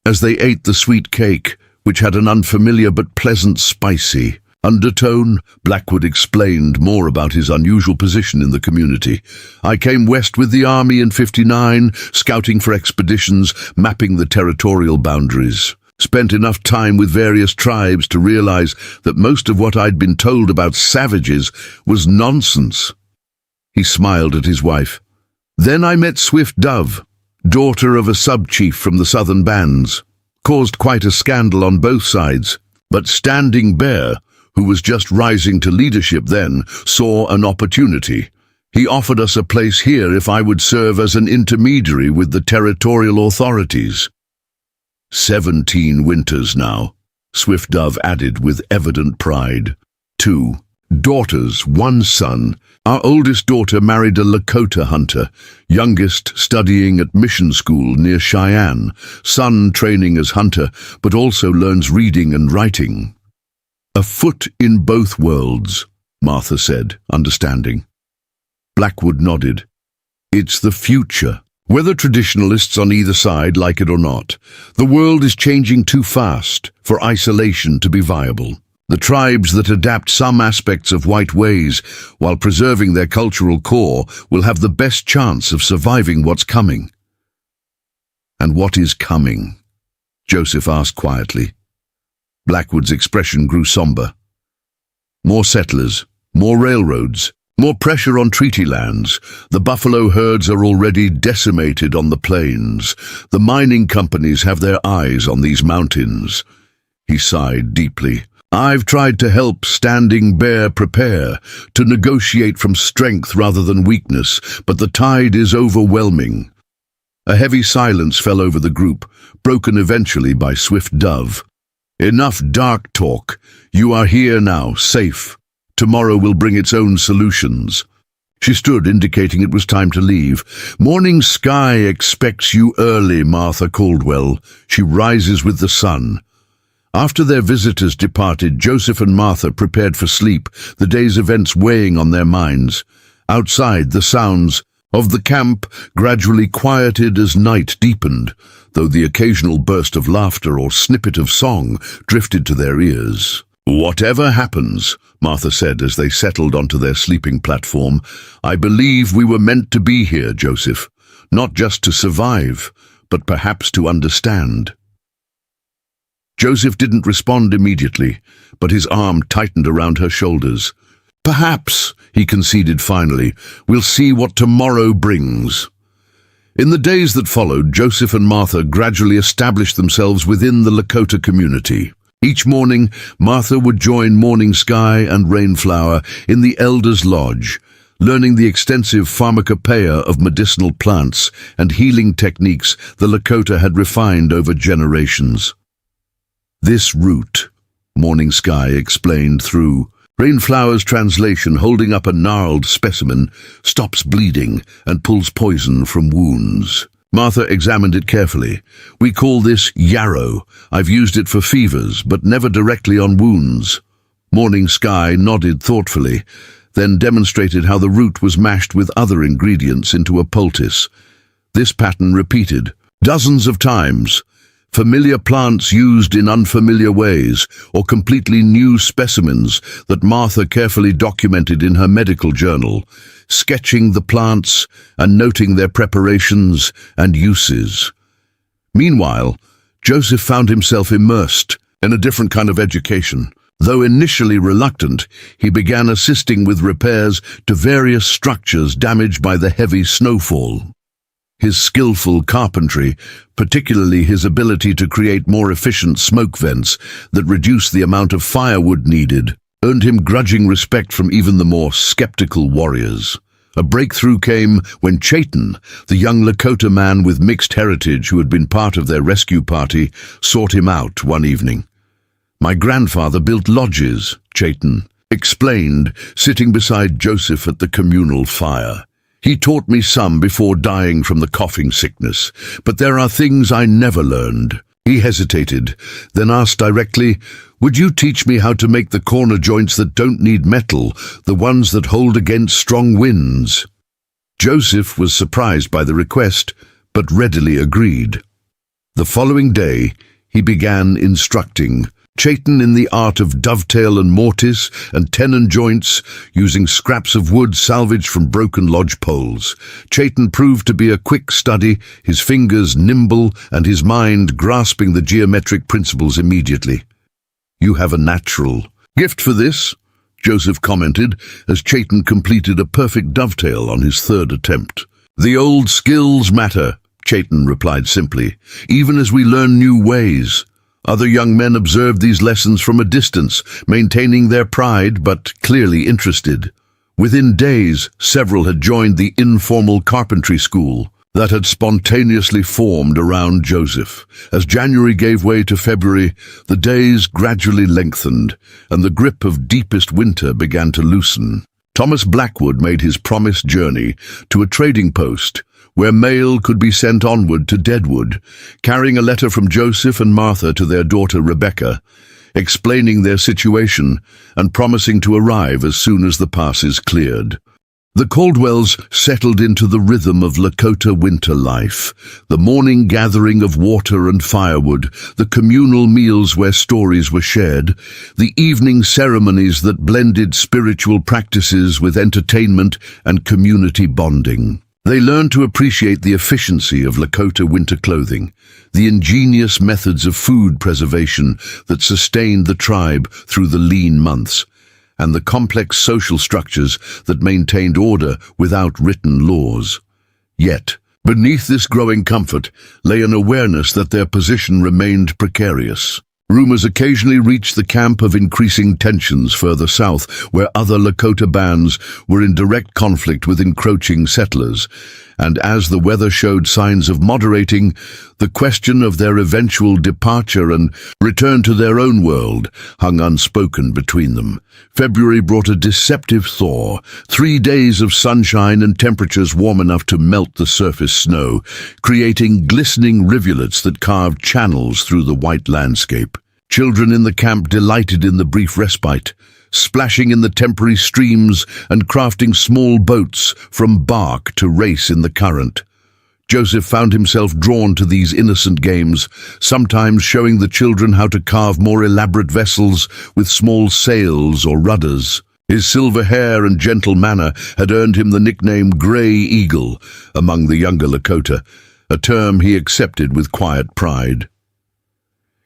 A: As they ate the sweet cake, which had an unfamiliar but pleasant spicy undertone, Blackwood explained more about his unusual position in the community. I came west with the army in '59, scouting for expeditions, mapping the territorial boundaries. Spent enough time with various tribes to realize that most of what I'd been told about savages was nonsense. He smiled at his wife. Then I met Swift Dove, daughter of a sub-chief from the southern bands. Caused quite a scandal on both sides, but Standing Bear, who was just rising to leadership then, saw an opportunity. He offered us a place here if I would serve as an intermediary with the territorial authorities. 17 winters now, Swift Dove added with evident pride. 2 daughters, 1 son. Our oldest daughter married a Lakota hunter, youngest studying at mission school near Cheyenne, son training as hunter, but also learns reading and writing. A foot in both worlds, Martha said, understanding. Blackwood nodded. It's the future. Whether traditionalists on either side like it or not, the world is changing too fast for isolation to be viable. The tribes that adapt some aspects of white ways while preserving their cultural core will have the best chance of surviving what's coming. And what is coming? Joseph asked quietly. Blackwood's expression grew somber. More settlers, more railroads, more pressure on treaty lands. The buffalo herds are already decimated on the plains. The mining companies have their eyes on these mountains. He sighed deeply. I've tried to help Standing Bear prepare, to negotiate from strength rather than weakness, but the tide is overwhelming. A heavy silence fell over the group, broken eventually by Swift Dove. Enough dark talk. You are here now, safe. Tomorrow will bring its own solutions. She stood, indicating it was time to leave. Morning Sky expects you early, Martha Caldwell. She rises with the sun. After their visitors departed, Joseph and Martha prepared for sleep, the day's events weighing on their minds. Outside, the sounds of the camp gradually quieted as night deepened, though the occasional burst of laughter or snippet of song drifted to their ears. Whatever happens, Martha said as they settled onto their sleeping platform, I believe we were meant to be here, Joseph, not just to survive, but perhaps to understand. Joseph didn't respond immediately, but his arm tightened around her shoulders. Perhaps, he conceded finally, we'll see what tomorrow brings. In the days that followed, Joseph and Martha gradually established themselves within the Lakota community. Each morning, Martha would join Morning Sky and Rainflower in the Elders' Lodge, learning the extensive pharmacopoeia of medicinal plants and healing techniques the Lakota had refined over generations. This root, Morning Sky explained through Rainflower's translation, holding up a gnarled specimen, stops bleeding and pulls poison from wounds. Martha examined it carefully. We call this yarrow. I've used it for fevers, but never directly on wounds. Morning Sky nodded thoughtfully, then demonstrated how the root was mashed with other ingredients into a poultice. This pattern repeated dozens of times. Familiar plants used in unfamiliar ways, or completely new specimens that Martha carefully documented in her medical journal, sketching the plants and noting their preparations and uses. Meanwhile, Joseph found himself immersed in a different kind of education. Though initially reluctant, he began assisting with repairs to various structures damaged by the heavy snowfall. His skillful carpentry, particularly his ability to create more efficient smoke vents that reduced the amount of firewood needed, earned him grudging respect from even the more skeptical warriors. A breakthrough came when Chayton, the young Lakota man with mixed heritage who had been part of their rescue party, sought him out one evening. My grandfather built lodges, Chayton explained, sitting beside Joseph at the communal fire. He taught me some before dying from the coughing sickness, but there are things I never learned. He hesitated, then asked directly, would you teach me how to make the corner joints that don't need metal, the ones that hold against strong winds? Joseph was surprised by the request, but readily agreed. The following day, he began instructing Chaitin in the art of dovetail and mortise and tenon joints, using scraps of wood salvaged from broken lodge poles. Chaitin proved to be a quick study, his fingers nimble and his mind grasping the geometric principles immediately. "You have a natural gift for this," Joseph commented as Chaitin completed a perfect dovetail on his third attempt. "The old skills matter," Chaitin replied simply, "even as we learn new ways." Other young men observed these lessons from a distance, maintaining their pride but clearly interested. Within days, several had joined the informal carpentry school that had spontaneously formed around Joseph. As January gave way to February, the days gradually lengthened, and the grip of deepest winter began to loosen. Thomas Blackwood made his promised journey to a trading post where mail could be sent onward to Deadwood, carrying a letter from Joseph and Martha to their daughter Rebecca, explaining their situation and promising to arrive as soon as the passes cleared. The Caldwells settled into the rhythm of Lakota winter life, the morning gathering of water and firewood, the communal meals where stories were shared, the evening ceremonies that blended spiritual practices with entertainment and community bonding. They learned to appreciate the efficiency of Lakota winter clothing, the ingenious methods of food preservation that sustained the tribe through the lean months, and the complex social structures that maintained order without written laws. Yet, beneath this growing comfort lay an awareness that their position remained precarious. Rumors occasionally reached the camp of increasing tensions further south, where other Lakota bands were in direct conflict with encroaching settlers, and as the weather showed signs of moderating, the question of their eventual departure and return to their own world hung unspoken between them. February brought a deceptive thaw, 3 days of sunshine and temperatures warm enough to melt the surface snow, creating glistening rivulets that carved channels through the white landscape. Children in the camp delighted in the brief respite, splashing in the temporary streams and crafting small boats from bark to race in the current. Joseph found himself drawn to these innocent games, sometimes showing the children how to carve more elaborate vessels with small sails or rudders. His silver hair and gentle manner had earned him the nickname Grey Eagle among the younger Lakota, a term he accepted with quiet pride.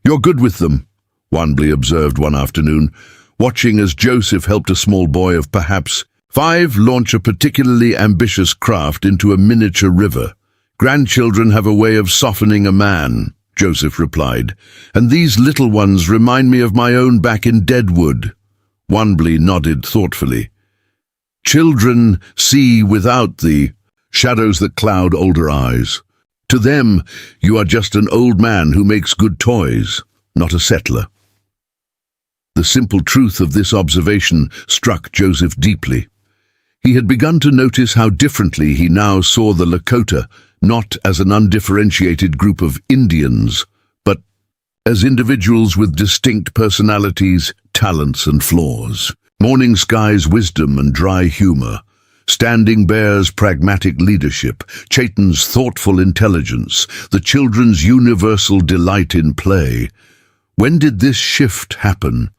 A: "You're good with them," Wanbley observed one afternoon, watching as Joseph helped a small boy of perhaps 5 launch a particularly ambitious craft into a miniature river. "Grandchildren have a way of softening a man," Joseph replied, "and these little ones remind me of my own back in Deadwood." Wanbley nodded thoughtfully. "Children see without the shadows that cloud older eyes. To them, you are just an old man who makes good toys, not a settler." The simple truth of this observation struck Joseph deeply. He had begun to notice how differently he now saw the Lakota, not as an undifferentiated group of Indians, but as individuals with distinct personalities, talents and flaws. Morning Sky's wisdom and dry humor, Standing Bear's pragmatic leadership, Chaitin's thoughtful intelligence, the children's universal delight in play. When did this shift happen?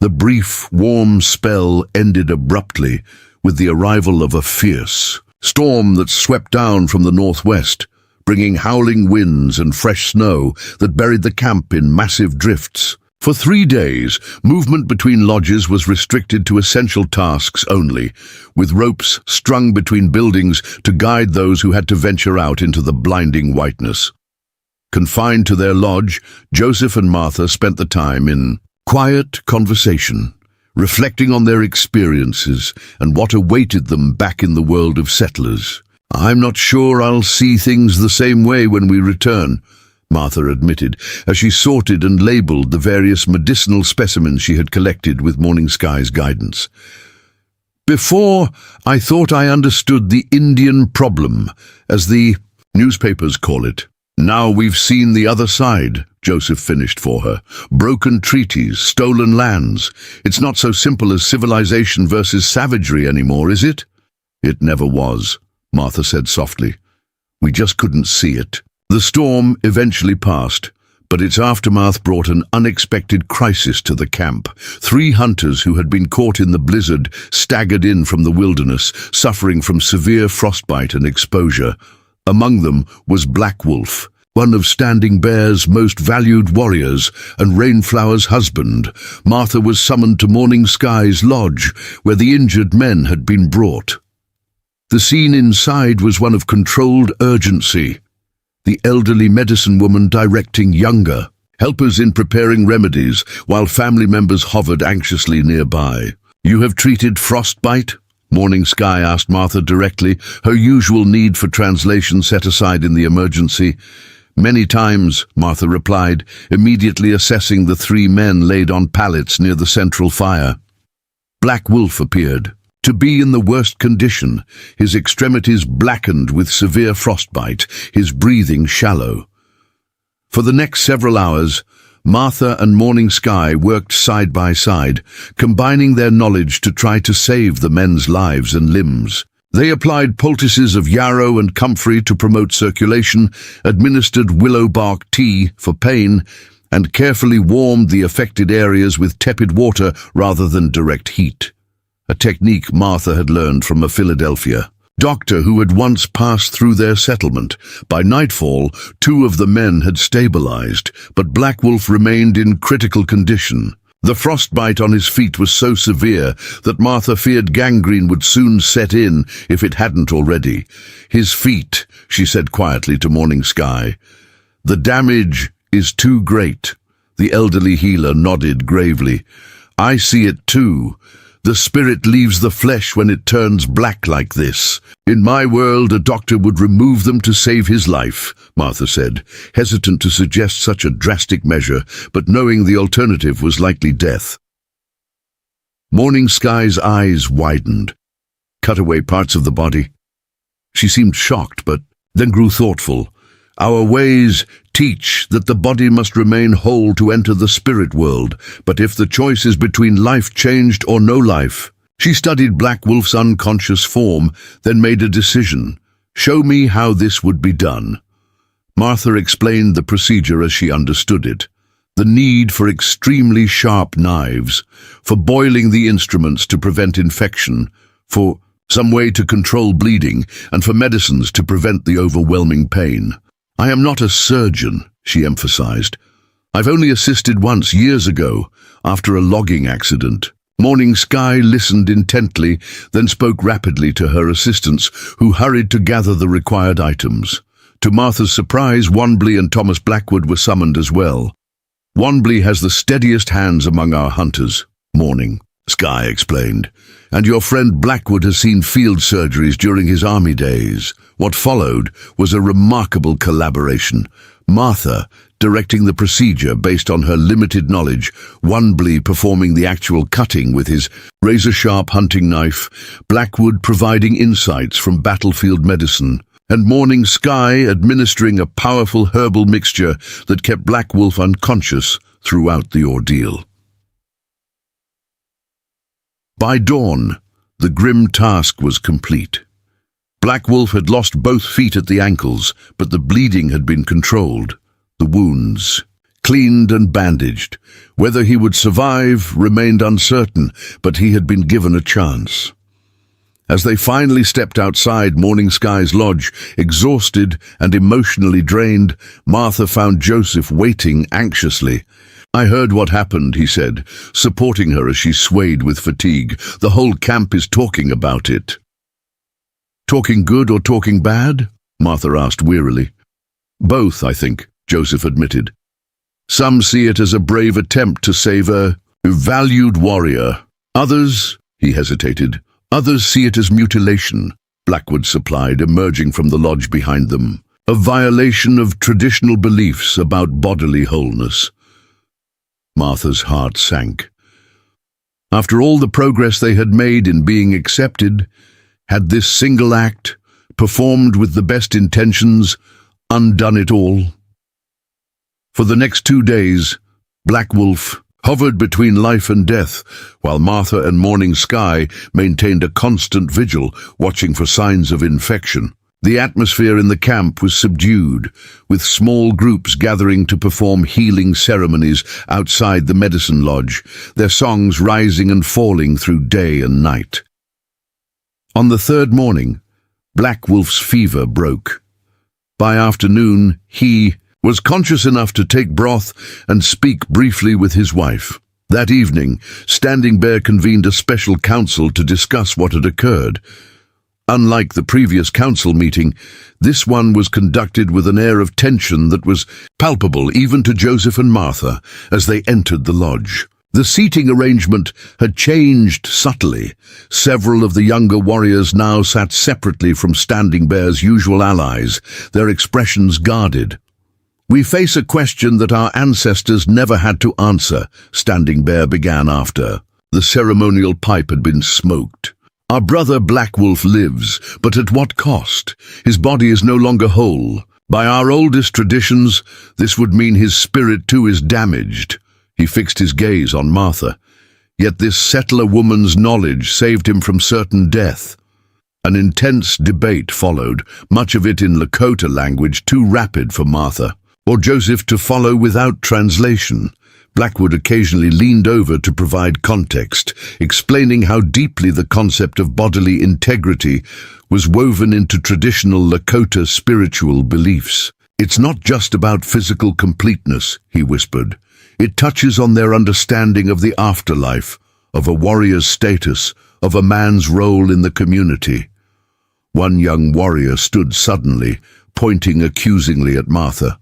A: The brief, warm spell ended abruptly with the arrival of a fierce storm that swept down from the northwest, bringing howling winds and fresh snow that buried the camp in massive drifts. For 3 days, movement between lodges was restricted to essential tasks only, with ropes strung between buildings to guide those who had to venture out into the blinding whiteness. Confined to their lodge, Joseph and Martha spent the time in quiet conversation, reflecting on their experiences and what awaited them back in the world of settlers. "I'm not sure I'll see things the same way when we return," Martha admitted, as she sorted and labeled the various medicinal specimens she had collected with Morning Sky's guidance. "Before, I thought I understood the Indian problem, as the newspapers call it. Now we've seen the other side," Joseph finished for her. "Broken treaties, stolen lands. It's not so simple as civilization versus savagery anymore, is it?" "It never was," Martha said softly. "We just couldn't see it." The storm eventually passed, But its aftermath brought an unexpected crisis to the camp. 3 hunters who had been caught in the blizzard staggered in from the wilderness, suffering from severe frostbite and exposure. Among them was Black Wolf, one of Standing Bear's most valued warriors and Rainflower's husband. Martha was summoned to Morning Sky's lodge, where the injured men had been brought. The scene inside was one of controlled urgency. The elderly medicine woman directing younger helpers in preparing remedies, while family members hovered anxiously nearby. "You have treated frostbite?" Morning Sky asked Martha directly, her usual need for translation set aside in the emergency. "Many times," Martha replied, immediately assessing the 3 men laid on pallets near the central fire. Black Wolf appeared, to be in the worst condition, his extremities blackened with severe frostbite, his breathing shallow. For the next several hours, Martha and Morning Sky worked side by side, combining their knowledge to try to save the men's lives and limbs. They applied poultices of yarrow and comfrey to promote circulation, administered willow bark tea for pain, and carefully warmed the affected areas with tepid water rather than direct heat. A technique Martha had learned from a Philadelphia doctor who had once passed through their settlement. By nightfall, 2 of the men had stabilized, but Black Wolf remained in critical condition. The frostbite on his feet was so severe that Martha feared gangrene would soon set in if it hadn't already. "His feet," she said quietly to Morning Sky. "The damage is too great." The elderly healer nodded gravely. "I see it too. The spirit leaves the flesh when it turns black like this. In my world, a doctor would remove them to save his life," Martha said, hesitant to suggest such a drastic measure, but knowing the alternative was likely death. Morning Sky's eyes widened. "Cut away parts of the body?" She seemed shocked, but then grew thoughtful. "Our ways teach that the body must remain whole to enter the spirit world, but if the choice is between life changed or no life..." She studied Black Wolf's unconscious form, then made a decision. "Show me how this would be done." Martha explained the procedure as she understood it. The need for extremely sharp knives, for boiling the instruments to prevent infection, for some way to control bleeding, and for medicines to prevent the overwhelming pain. "I am not a surgeon," she emphasized. "I've only assisted once years ago, after a logging accident." Morning Sky listened intently, then spoke rapidly to her assistants, who hurried to gather the required items. To Martha's surprise, Wanbley and Thomas Blackwood were summoned as well. "Wanbley has the steadiest hands among our hunters," Morning Sky explained, "and your friend Blackwood has seen field surgeries during his army days." What followed was a remarkable collaboration. Martha directing the procedure based on her limited knowledge, Wanbley performing the actual cutting with his razor-sharp hunting knife, Blackwood providing insights from battlefield medicine, and Morning Sky administering a powerful herbal mixture that kept Black Wolf unconscious throughout the ordeal. By dawn, the grim task was complete. Black Wolf had lost both feet at the ankles, but the bleeding had been controlled, the wounds cleaned and bandaged. Whether he would survive remained uncertain, but he had been given a chance. As they finally stepped outside Morning Sky's lodge, exhausted and emotionally drained, Martha found Joseph waiting anxiously. "I heard what happened," he said, supporting her as she swayed with fatigue. "The whole camp is talking about it." "Talking good or talking bad?" Martha asked wearily. "Both, I think," Joseph admitted. "Some see it as a brave attempt to save a valued warrior. Others," he hesitated, "others see it as mutilation," Blackwood supplied, emerging from the lodge behind them. "A violation of traditional beliefs about bodily wholeness." Martha's heart sank. After all the progress they had made in being accepted, had this single act, performed with the best intentions, undone it all? For the next 2 days, Black Wolf hovered between life and death, while Martha and Morning Sky maintained a constant vigil, watching for signs of infection. The atmosphere in the camp was subdued, with small groups gathering to perform healing ceremonies outside the medicine lodge, their songs rising and falling through day and night. On the third morning, Black Wolf's fever broke. By afternoon, he was conscious enough to take broth and speak briefly with his wife. That evening, Standing Bear convened a special council to discuss what had occurred. Unlike the previous council meeting, this one was conducted with an air of tension that was palpable even to Joseph and Martha as they entered the lodge. The seating arrangement had changed subtly. Several of the younger warriors now sat separately from Standing Bear's usual allies, their expressions guarded. "We face a question that our ancestors never had to answer," Standing Bear began after the ceremonial pipe had been smoked. "Our brother Black Wolf lives, but at what cost? His body is no longer whole. By our oldest traditions, this would mean his spirit too is damaged." He fixed his gaze on Martha. Yet this settler woman's knowledge saved him from certain death. An intense debate followed, much of it in Lakota language too rapid for Martha or Joseph to follow without translation. Blackwood occasionally leaned over to provide context, explaining how deeply the concept of bodily integrity was woven into traditional Lakota spiritual beliefs. "It's not just about physical completeness," he whispered. "It touches on their understanding of the afterlife, of a warrior's status, of a man's role in the community." One young warrior stood suddenly, pointing accusingly at Martha.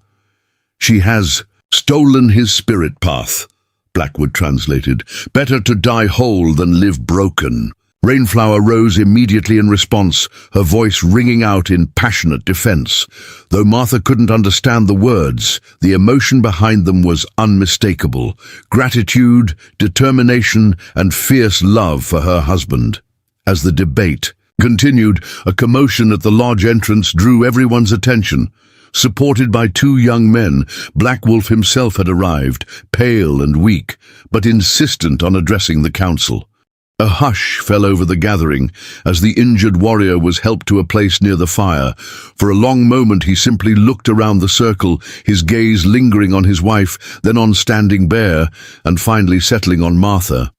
A: "She has stolen his spirit path," Blackwood translated. "Better to die whole than live broken." Rainflower rose immediately in response, her voice ringing out in passionate defense. Though Martha couldn't understand the words, the emotion behind them was unmistakable: gratitude, determination, and fierce love for her husband. As the debate continued, a commotion at the lodge entrance drew everyone's attention. Supported by two young men, Black Wolf himself had arrived, pale and weak, but insistent on addressing the council. A hush fell over the gathering as the injured warrior was helped to a place near the fire. For a long moment he simply looked around the circle, his gaze lingering on his wife, then on Standing Bear, and finally settling on Martha.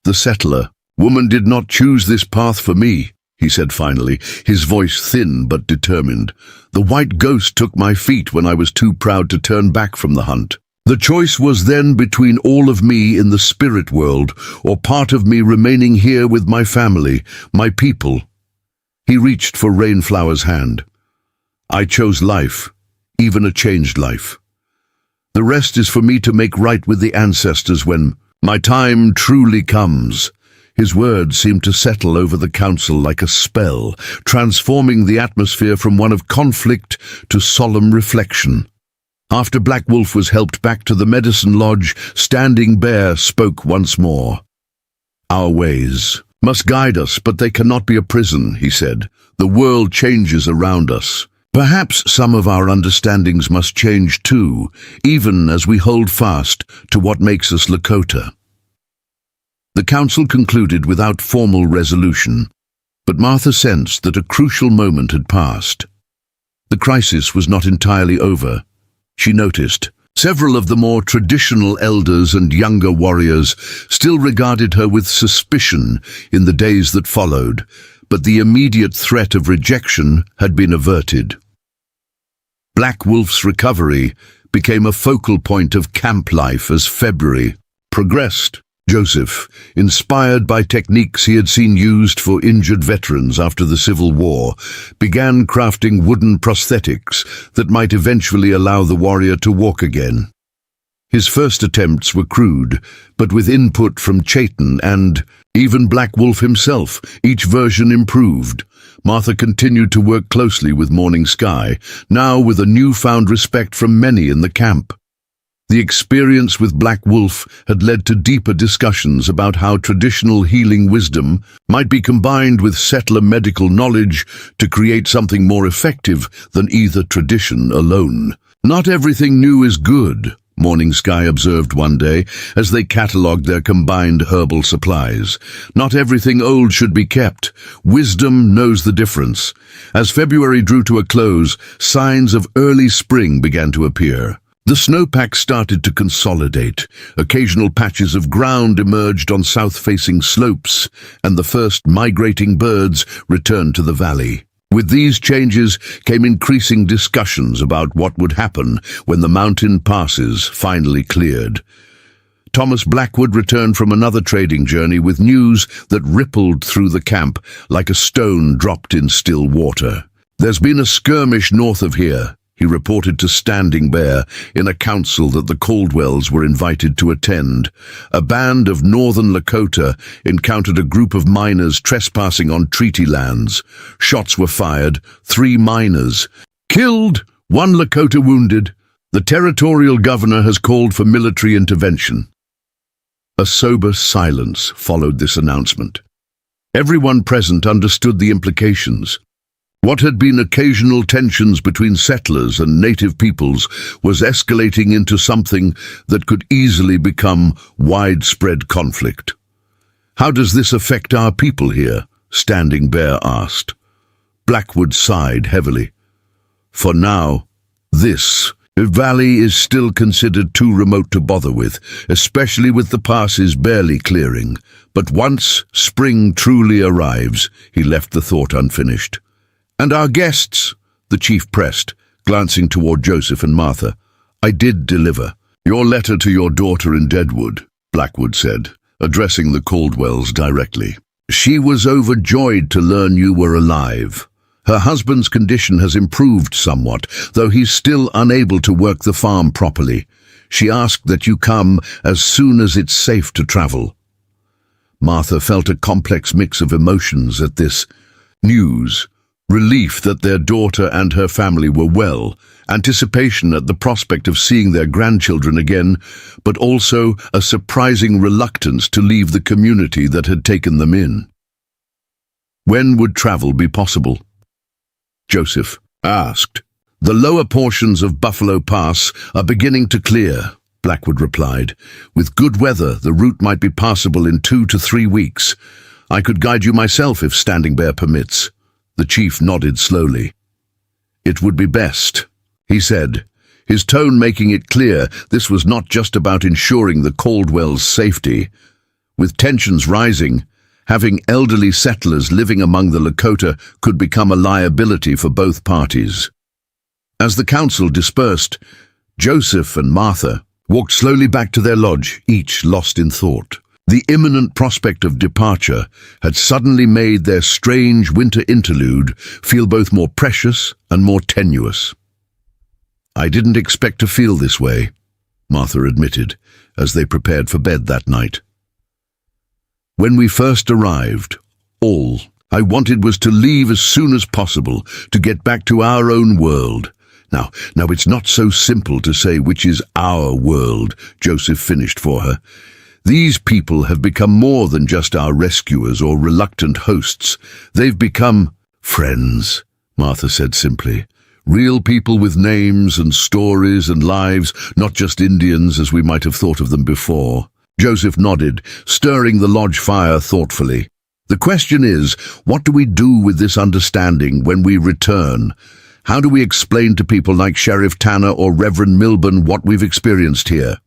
A: "The settler. Woman did not choose this path for me," he said finally, his voice thin but determined. "The white ghost took my feet when I was too proud to turn back from the hunt. The choice was then between all of me in the spirit world or part of me remaining here with my family, my people." He reached for Rainflower's hand. "I chose life, even a changed life. The rest is for me to make right with the ancestors when my time truly comes." His words seemed to settle over the council like a spell, transforming the atmosphere from one of conflict to solemn reflection. After Black Wolf was helped back to the medicine lodge, Standing Bear spoke once more. "Our ways must guide us, but they cannot be a prison," he said. "The world changes around us. Perhaps some of our understandings must change too, even as we hold fast to what makes us Lakota." The council concluded without formal resolution, but Martha sensed that a crucial moment had passed. The crisis was not entirely over. She noticed several of the more traditional elders and younger warriors still regarded her with suspicion in the days that followed, but the immediate threat of rejection had been averted. Black Wolf's recovery became a focal point of camp life as February progressed. Joseph, inspired by techniques he had seen used for injured veterans after the Civil War, began crafting wooden prosthetics that might eventually allow the warrior to walk again. His first attempts were crude, but with input from Chayton and even Black Wolf himself, each version improved. Martha continued to work closely with Morning Sky, now with a newfound respect from many in the camp. The experience with Black Wolf had led to deeper discussions about how traditional healing wisdom might be combined with settler medical knowledge to create something more effective than either tradition alone. "Not everything new is good," Morning Sky observed one day as they catalogued their combined herbal supplies. Not everything old should be kept. Wisdom knows the difference. As February drew to a close, signs of early spring began to appear. The snowpack started to consolidate. Occasional patches of ground emerged on south-facing slopes, and the first migrating birds returned to the valley. With these changes came increasing discussions about what would happen when the mountain passes finally cleared. Thomas Blackwood returned from another trading journey with news that rippled through the camp like a stone dropped in still water. "There's been a skirmish north of here," he reported to Standing Bear in a council that the Caldwells were invited to attend. A band of northern Lakota encountered a group of miners trespassing on treaty lands. Shots were fired, 3 miners killed, 1 Lakota wounded. The territorial governor has called for military intervention. A sober silence followed this announcement. Everyone present understood the implications. What had been occasional tensions between settlers and native peoples was escalating into something that could easily become widespread conflict. "How does this affect our people here?" Standing Bear asked. Blackwood sighed heavily. "For now, this valley is still considered too remote to bother with, especially with the passes barely clearing. But once spring truly arrives," he left the thought unfinished. "And our guests?" the chief pressed, glancing toward Joseph and Martha. "I did deliver your letter to your daughter in Deadwood," Blackwood said, addressing the Caldwells directly. "She was overjoyed to learn you were alive. Her husband's condition has improved somewhat, though he's still unable to work the farm properly. She asked that you come as soon as it's safe to travel." Martha felt a complex mix of emotions at this news. Relief that their daughter and her family were well, anticipation at the prospect of seeing their grandchildren again, but also a surprising reluctance to leave the community that had taken them in. When would travel be possible? Joseph asked. "The lower portions of Buffalo Pass are beginning to clear," Blackwood replied. "With good weather, the route might be passable in 2 to 3 weeks. I could guide you myself if Standing Bear permits." The chief nodded slowly. "It would be best," he said, his tone making it clear this was not just about ensuring the Caldwells' safety. With tensions rising, having elderly settlers living among the Lakota could become a liability for both parties. As the council dispersed, Joseph and Martha walked slowly back to their lodge, each lost in thought. The imminent prospect of departure had suddenly made their strange winter interlude feel both more precious and more tenuous. "I didn't expect to feel this way," Martha admitted, as they prepared for bed that night. "When we first arrived, all I wanted was to leave as soon as possible, to get back to our own world. Now it's not so simple to say which is our world," Joseph finished for her. "These people have become more than just our rescuers or reluctant hosts. They've become friends," Martha said simply. "Real people with names and stories and lives, not just Indians as we might have thought of them before." Joseph nodded, stirring the lodge fire thoughtfully. "The question is, what do we do with this understanding when we return? How do we explain to people like Sheriff Tanner or Reverend Milburn what we've experienced here?"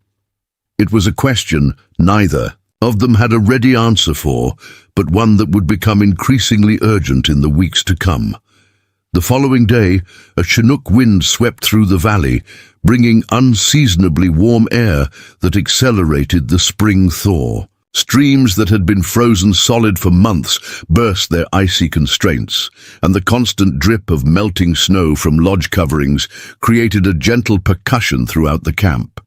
A: It was a question neither of them had a ready answer for, but one that would become increasingly urgent in the weeks to come. The following day, a Chinook wind swept through the valley, bringing unseasonably warm air that accelerated the spring thaw. Streams that had been frozen solid for months burst their icy constraints, and the constant drip of melting snow from lodge coverings created a gentle percussion throughout the camp.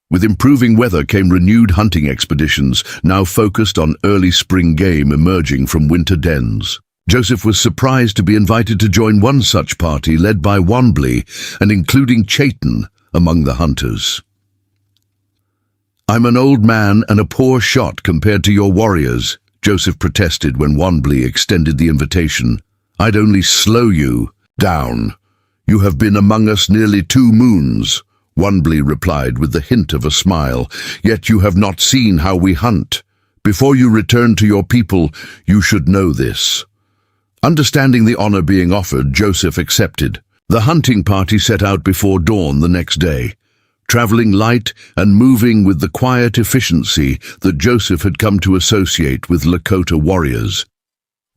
A: With improving weather came renewed hunting expeditions, now focused on early spring game emerging from winter dens. Joseph was surprised to be invited to join one such party led by Wanbley and including Chayton among the hunters. "I'm an old man and a poor shot compared to your warriors," Joseph protested when Wanbley extended the invitation. "I'd only slow you down. You have been among us nearly 2 moons." Wanbli replied with the hint of a smile. "Yet you have not seen how we hunt. Before you return to your people, you should know this." Understanding the honor being offered, Joseph accepted. The hunting party set out before dawn the next day, traveling light and moving with the quiet efficiency that Joseph had come to associate with Lakota warriors.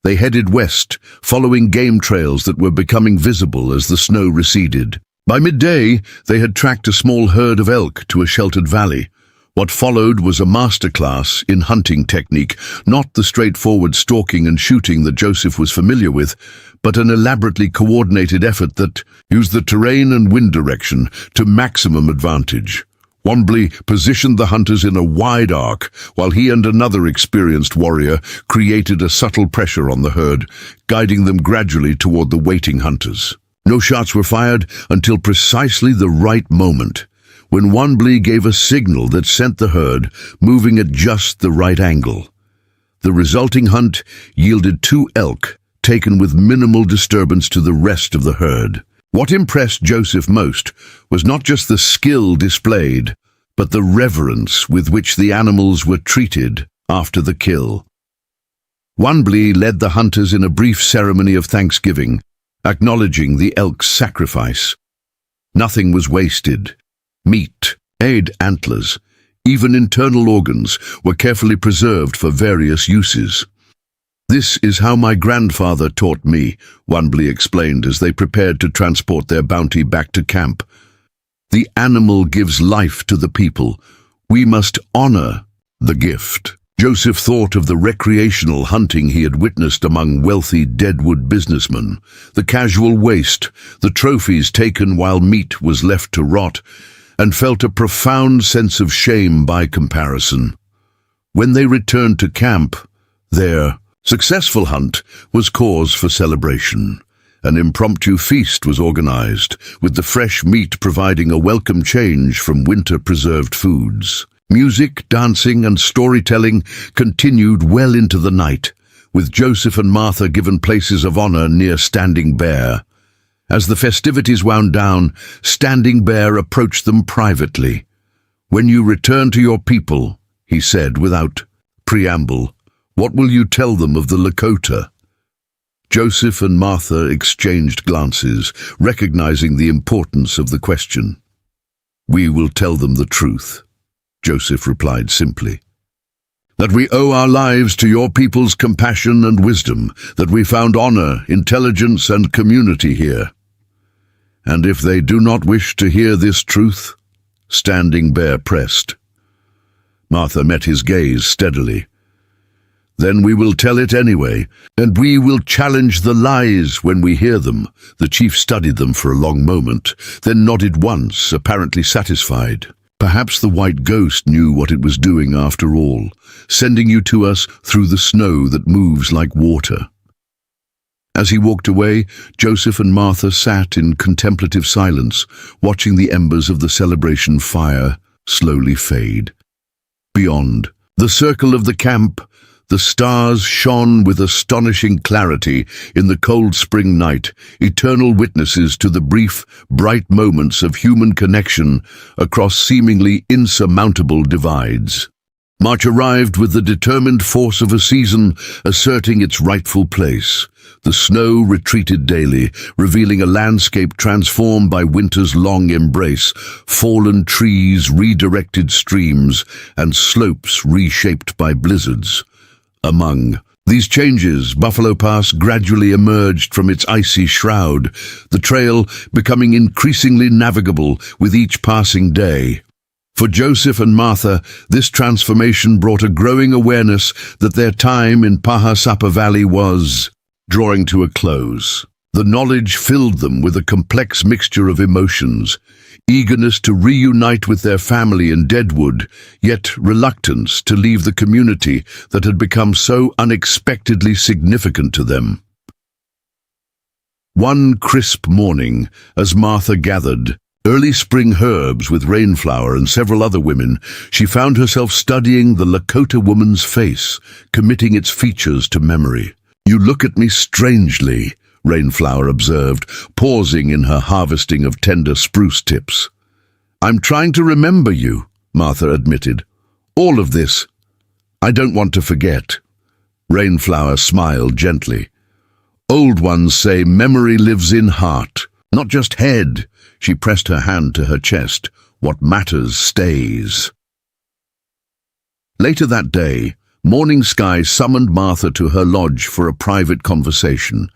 A: They headed west, following game trails that were becoming visible as the snow receded. By midday, they had tracked a small herd of elk to a sheltered valley. What followed was a masterclass in hunting technique, not the straightforward stalking and shooting that Joseph was familiar with, but an elaborately coordinated effort that used the terrain and wind direction to maximum advantage. Wanbli positioned the hunters in a wide arc, while he and another experienced warrior created a subtle pressure on the herd, guiding them gradually toward the waiting hunters. No shots were fired until precisely the right moment, when Wanbli gave a signal that sent the herd moving at just the right angle. The resulting hunt yielded 2 elk, taken with minimal disturbance to the rest of the herd. What impressed Joseph most was not just the skill displayed, but the reverence with which the animals were treated after the kill. Wanbli led the hunters in a brief ceremony of thanksgiving, acknowledging the elk's sacrifice. Nothing was wasted. Meat, antlers, even internal organs were carefully preserved for various uses. "This is how my grandfather taught me," Wanbli explained as they prepared to transport their bounty back to camp. "The animal gives life to the people. We must honor the gift." Joseph thought of the recreational hunting he had witnessed among wealthy Deadwood businessmen, the casual waste, the trophies taken while meat was left to rot, and felt a profound sense of shame by comparison. When they returned to camp, their successful hunt was cause for celebration. An impromptu feast was organized, with the fresh meat providing a welcome change from winter-preserved foods. Music, dancing, and storytelling continued well into the night, with Joseph and Martha given places of honor near Standing Bear. As the festivities wound down, Standing Bear approached them privately. "When you return to your people," he said without preamble, "what will you tell them of the Lakota?" Joseph and Martha exchanged glances, recognizing the importance of the question. "We will tell them the truth," Joseph replied simply. "That we owe our lives to your people's compassion and wisdom, that we found honor, intelligence, and community here. And if they do not wish to hear this truth," Standing Bear pressed. Martha met his gaze steadily. "Then we will tell it anyway, and we will challenge the lies when we hear them." The chief studied them for a long moment, then nodded once, apparently satisfied. "Perhaps the white ghost knew what it was doing after all, sending you to us through the snow that moves like water." As he walked away, Joseph and Martha sat in contemplative silence, watching the embers of the celebration fire slowly fade. Beyond the circle of the camp, the stars shone with astonishing clarity in the cold spring night, eternal witnesses to the brief, bright moments of human connection across seemingly insurmountable divides. March arrived with the determined force of a season asserting its rightful place. The snow retreated daily, revealing a landscape transformed by winter's long embrace, fallen trees, redirected streams, and slopes reshaped by blizzards. Among these changes, Buffalo Pass gradually emerged from its icy shroud, the trail becoming increasingly navigable with each passing day. For Joseph and Martha, this transformation brought a growing awareness that their time in Pahasapa Valley was drawing to a close. The knowledge filled them with a complex mixture of emotions, eagerness to reunite with their family in Deadwood, yet reluctance to leave the community that had become so unexpectedly significant to them. One crisp morning, as Martha gathered early spring herbs with Rainflower and several other women, she found herself studying the Lakota woman's face, committing its features to memory. "You look at me strangely," Rainflower observed, pausing in her harvesting of tender spruce tips. "I'm trying to remember you," Martha admitted. "All of this. I don't want to forget." Rainflower smiled gently. "Old ones say memory lives in heart, not just head." She pressed her hand to her chest. "What matters stays." Later that day, Morning Sky summoned Martha to her lodge for a private conversation.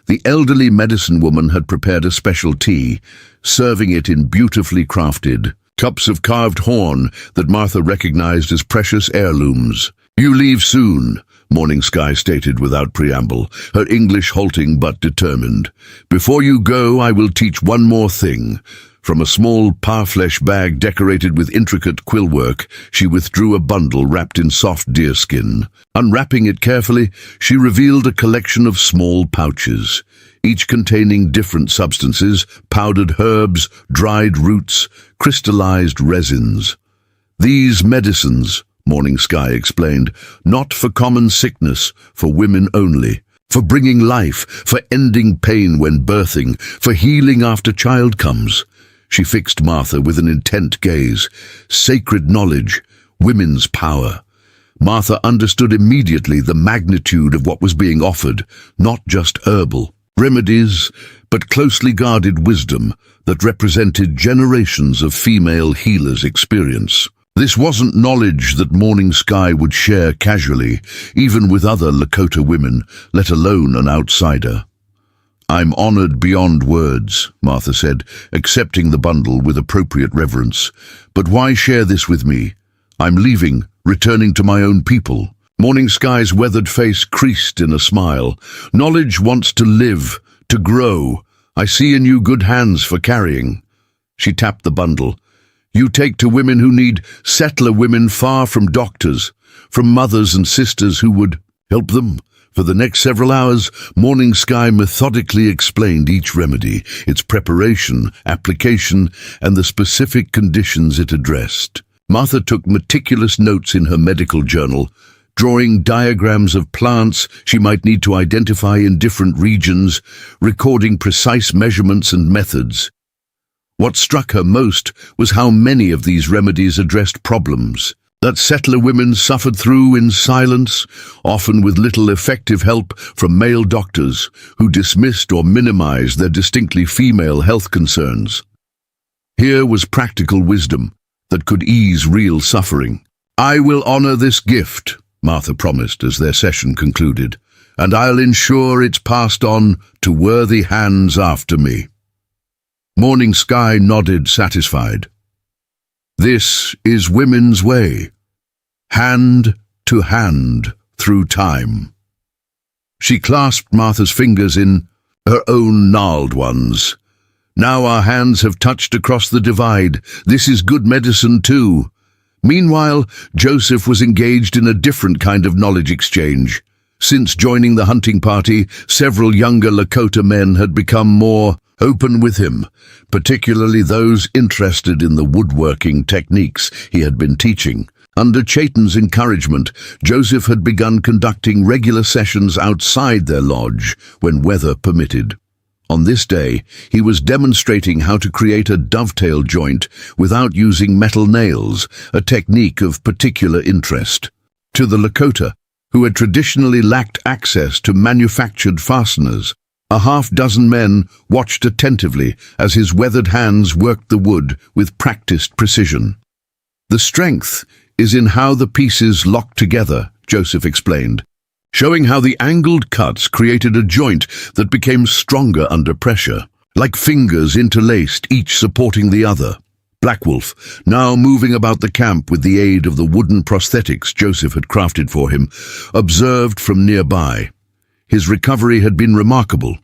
A: The elderly medicine woman had prepared a special tea, serving it in beautifully crafted cups of carved horn that Martha recognized as precious heirlooms. "You leave soon," Morning Sky stated without preamble, her English halting but determined. "Before you go, I will teach one more thing." From a small parfleche bag decorated with intricate quillwork, she withdrew a bundle wrapped in soft deerskin. Unwrapping it carefully, she revealed a collection of small pouches, each containing different substances: powdered herbs, dried roots, crystallized resins. "These medicines," Morning Sky explained, "not for common sickness, for women only. For bringing life, for ending pain when birthing, for healing after child comes." She fixed Martha with an intent gaze. Sacred knowledge, women's power. Martha understood immediately the magnitude of what was being offered, not just herbal remedies, but closely guarded wisdom that represented generations of female healers' experience. This wasn't knowledge that Morning Sky would share casually, even with other Lakota women, let alone an outsider. "I'm honored beyond words," Martha said, accepting the bundle with appropriate reverence. "But why share this with me? I'm leaving, returning to my own people." Morning Sky's weathered face creased in a smile. "Knowledge wants to live, to grow. I see in you good hands for carrying." She tapped the bundle. "You take to women who need settler women far from doctors, from mothers and sisters who would help them." For the next several hours, Morning Sky methodically explained each remedy, its preparation, application, and the specific conditions it addressed. Martha took meticulous notes in her medical journal, drawing diagrams of plants she might need to identify in different regions, recording precise measurements and methods. What struck her most was how many of these remedies addressed problems that settler women suffered through in silence, often with little effective help from male doctors who dismissed or minimized their distinctly female health concerns. Here was practical wisdom that could ease real suffering. "I will honor this gift," Martha promised as their session concluded, "and I'll ensure it's passed on to worthy hands after me." Morning Sky nodded, satisfied. This is women's way, hand to hand through time. She clasped Martha's fingers in her own gnarled ones. "Now our hands have touched across the divide. This is good medicine too." Meanwhile, Joseph was engaged in a different kind of knowledge exchange. Since joining the hunting party, several younger Lakota men had become more open with him, particularly those interested in the woodworking techniques he had been teaching. Under Chayton's encouragement, Joseph had begun conducting regular sessions outside their lodge when weather permitted. On this day, he was demonstrating how to create a dovetail joint without using metal nails, a technique of particular interest to the Lakota, who had traditionally lacked access to manufactured fasteners. A half-dozen men watched attentively as his weathered hands worked the wood with practiced precision. "The strength is in how the pieces lock together," Joseph explained, showing how the angled cuts created a joint that became stronger under pressure, like fingers interlaced, each supporting the other. Black Wolf, now moving about the camp with the aid of the wooden prosthetics Joseph had crafted for him, observed from nearby. His recovery had been remarkable,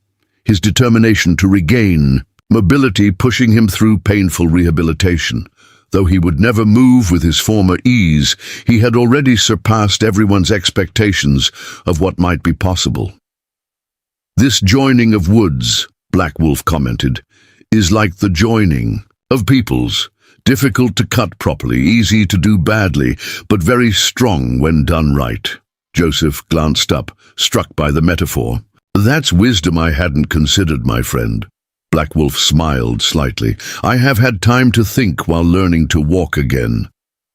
A: his determination to regain mobility pushing him through painful rehabilitation. Though he would never move with his former ease, he had already surpassed everyone's expectations of what might be possible. "This joining of woods," Black Wolf commented, "is like the joining of peoples. Difficult to cut properly, easy to do badly, but very strong when done right." Joseph glanced up, struck by the metaphor. "That's wisdom I hadn't considered, my friend." Black Wolf smiled slightly. I have had time to think while learning to walk again.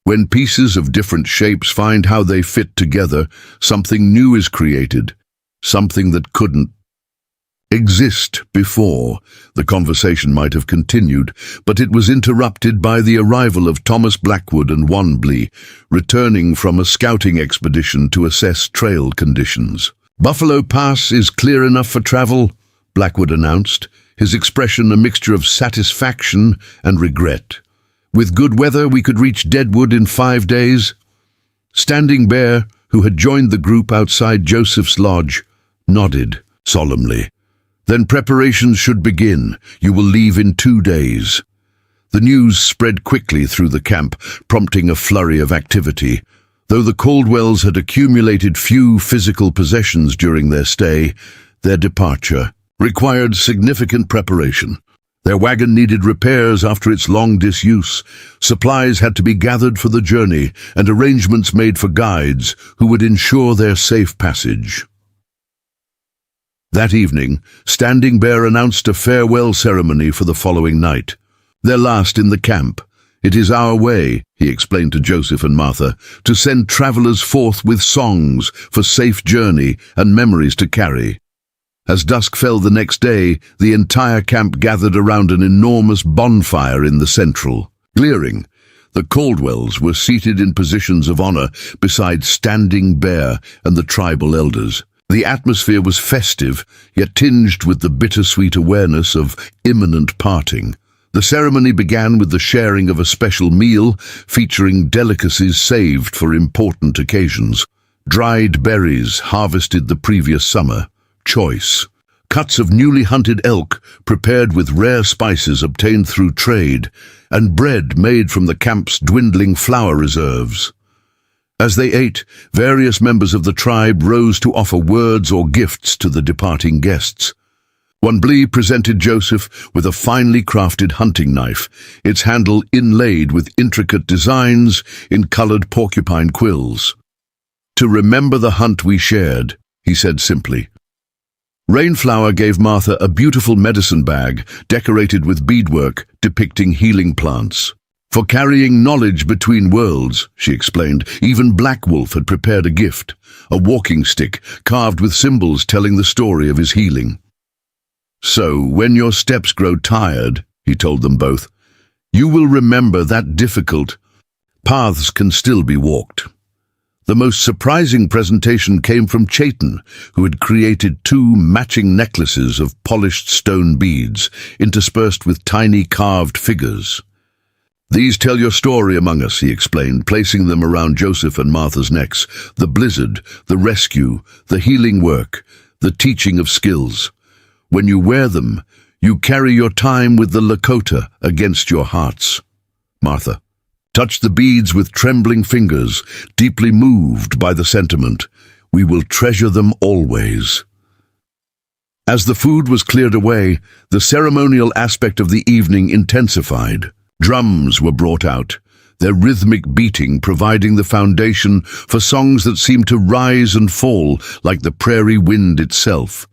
A: When pieces of different shapes find how they fit together, something new is created, something that couldn't exist before. The conversation might have continued, but it was interrupted by the arrival of Thomas Blackwood and Wanbley, returning from a scouting expedition to assess trail conditions. "Buffalo Pass is clear enough for travel," Blackwood announced, his expression a mixture of satisfaction and regret. "With good weather, we could reach Deadwood in 5 days." Standing Bear, who had joined the group outside Joseph's lodge, nodded solemnly. "Then preparations should begin. You will leave in 2 days." The news spread quickly through the camp, prompting a flurry of activity. Though the Caldwells had accumulated few physical possessions during their stay, their departure required significant preparation. Their wagon needed repairs after its long disuse. Supplies had to be gathered for the journey, and arrangements made for guides who would ensure their safe passage. That evening, Standing Bear announced a farewell ceremony for the following night. Their last in the camp. "It is our way," he explained to Joseph and Martha, "to send travelers forth with songs for safe journey and memories to carry." As dusk fell the next day, the entire camp gathered around an enormous bonfire in the central clearing. The Caldwells were seated in positions of honor beside Standing Bear and the tribal elders. The atmosphere was festive, yet tinged with the bittersweet awareness of imminent parting. The ceremony began with the sharing of a special meal featuring delicacies saved for important occasions. Dried berries harvested the previous summer, choice. Cuts of newly hunted elk prepared with rare spices obtained through trade, and bread made from the camp's dwindling flour reserves. As they ate, various members of the tribe rose to offer words or gifts to the departing guests. Wanbley presented Joseph with a finely crafted hunting knife, its handle inlaid with intricate designs in colored porcupine quills. "To remember the hunt we shared," he said simply. Rainflower gave Martha a beautiful medicine bag decorated with beadwork depicting healing plants. "For carrying knowledge between worlds," she explained. Even Black Wolf had prepared a gift, a walking stick carved with symbols telling the story of his healing. "So, when your steps grow tired," he told them both, "you will remember that difficult paths can still be walked." The most surprising presentation came from Chayton, who had created 2 matching necklaces of polished stone beads, interspersed with tiny carved figures. "These tell your story among us," he explained, placing them around Joseph and Martha's necks. "The blizzard, the rescue, the healing work, the teaching of skills. When you wear them, you carry your time with the Lakota against your hearts." Martha touched the beads with trembling fingers, deeply moved by the sentiment. "We will treasure them always." As the food was cleared away, the ceremonial aspect of the evening intensified. Drums were brought out, their rhythmic beating providing the foundation for songs that seemed to rise and fall like the prairie wind itself.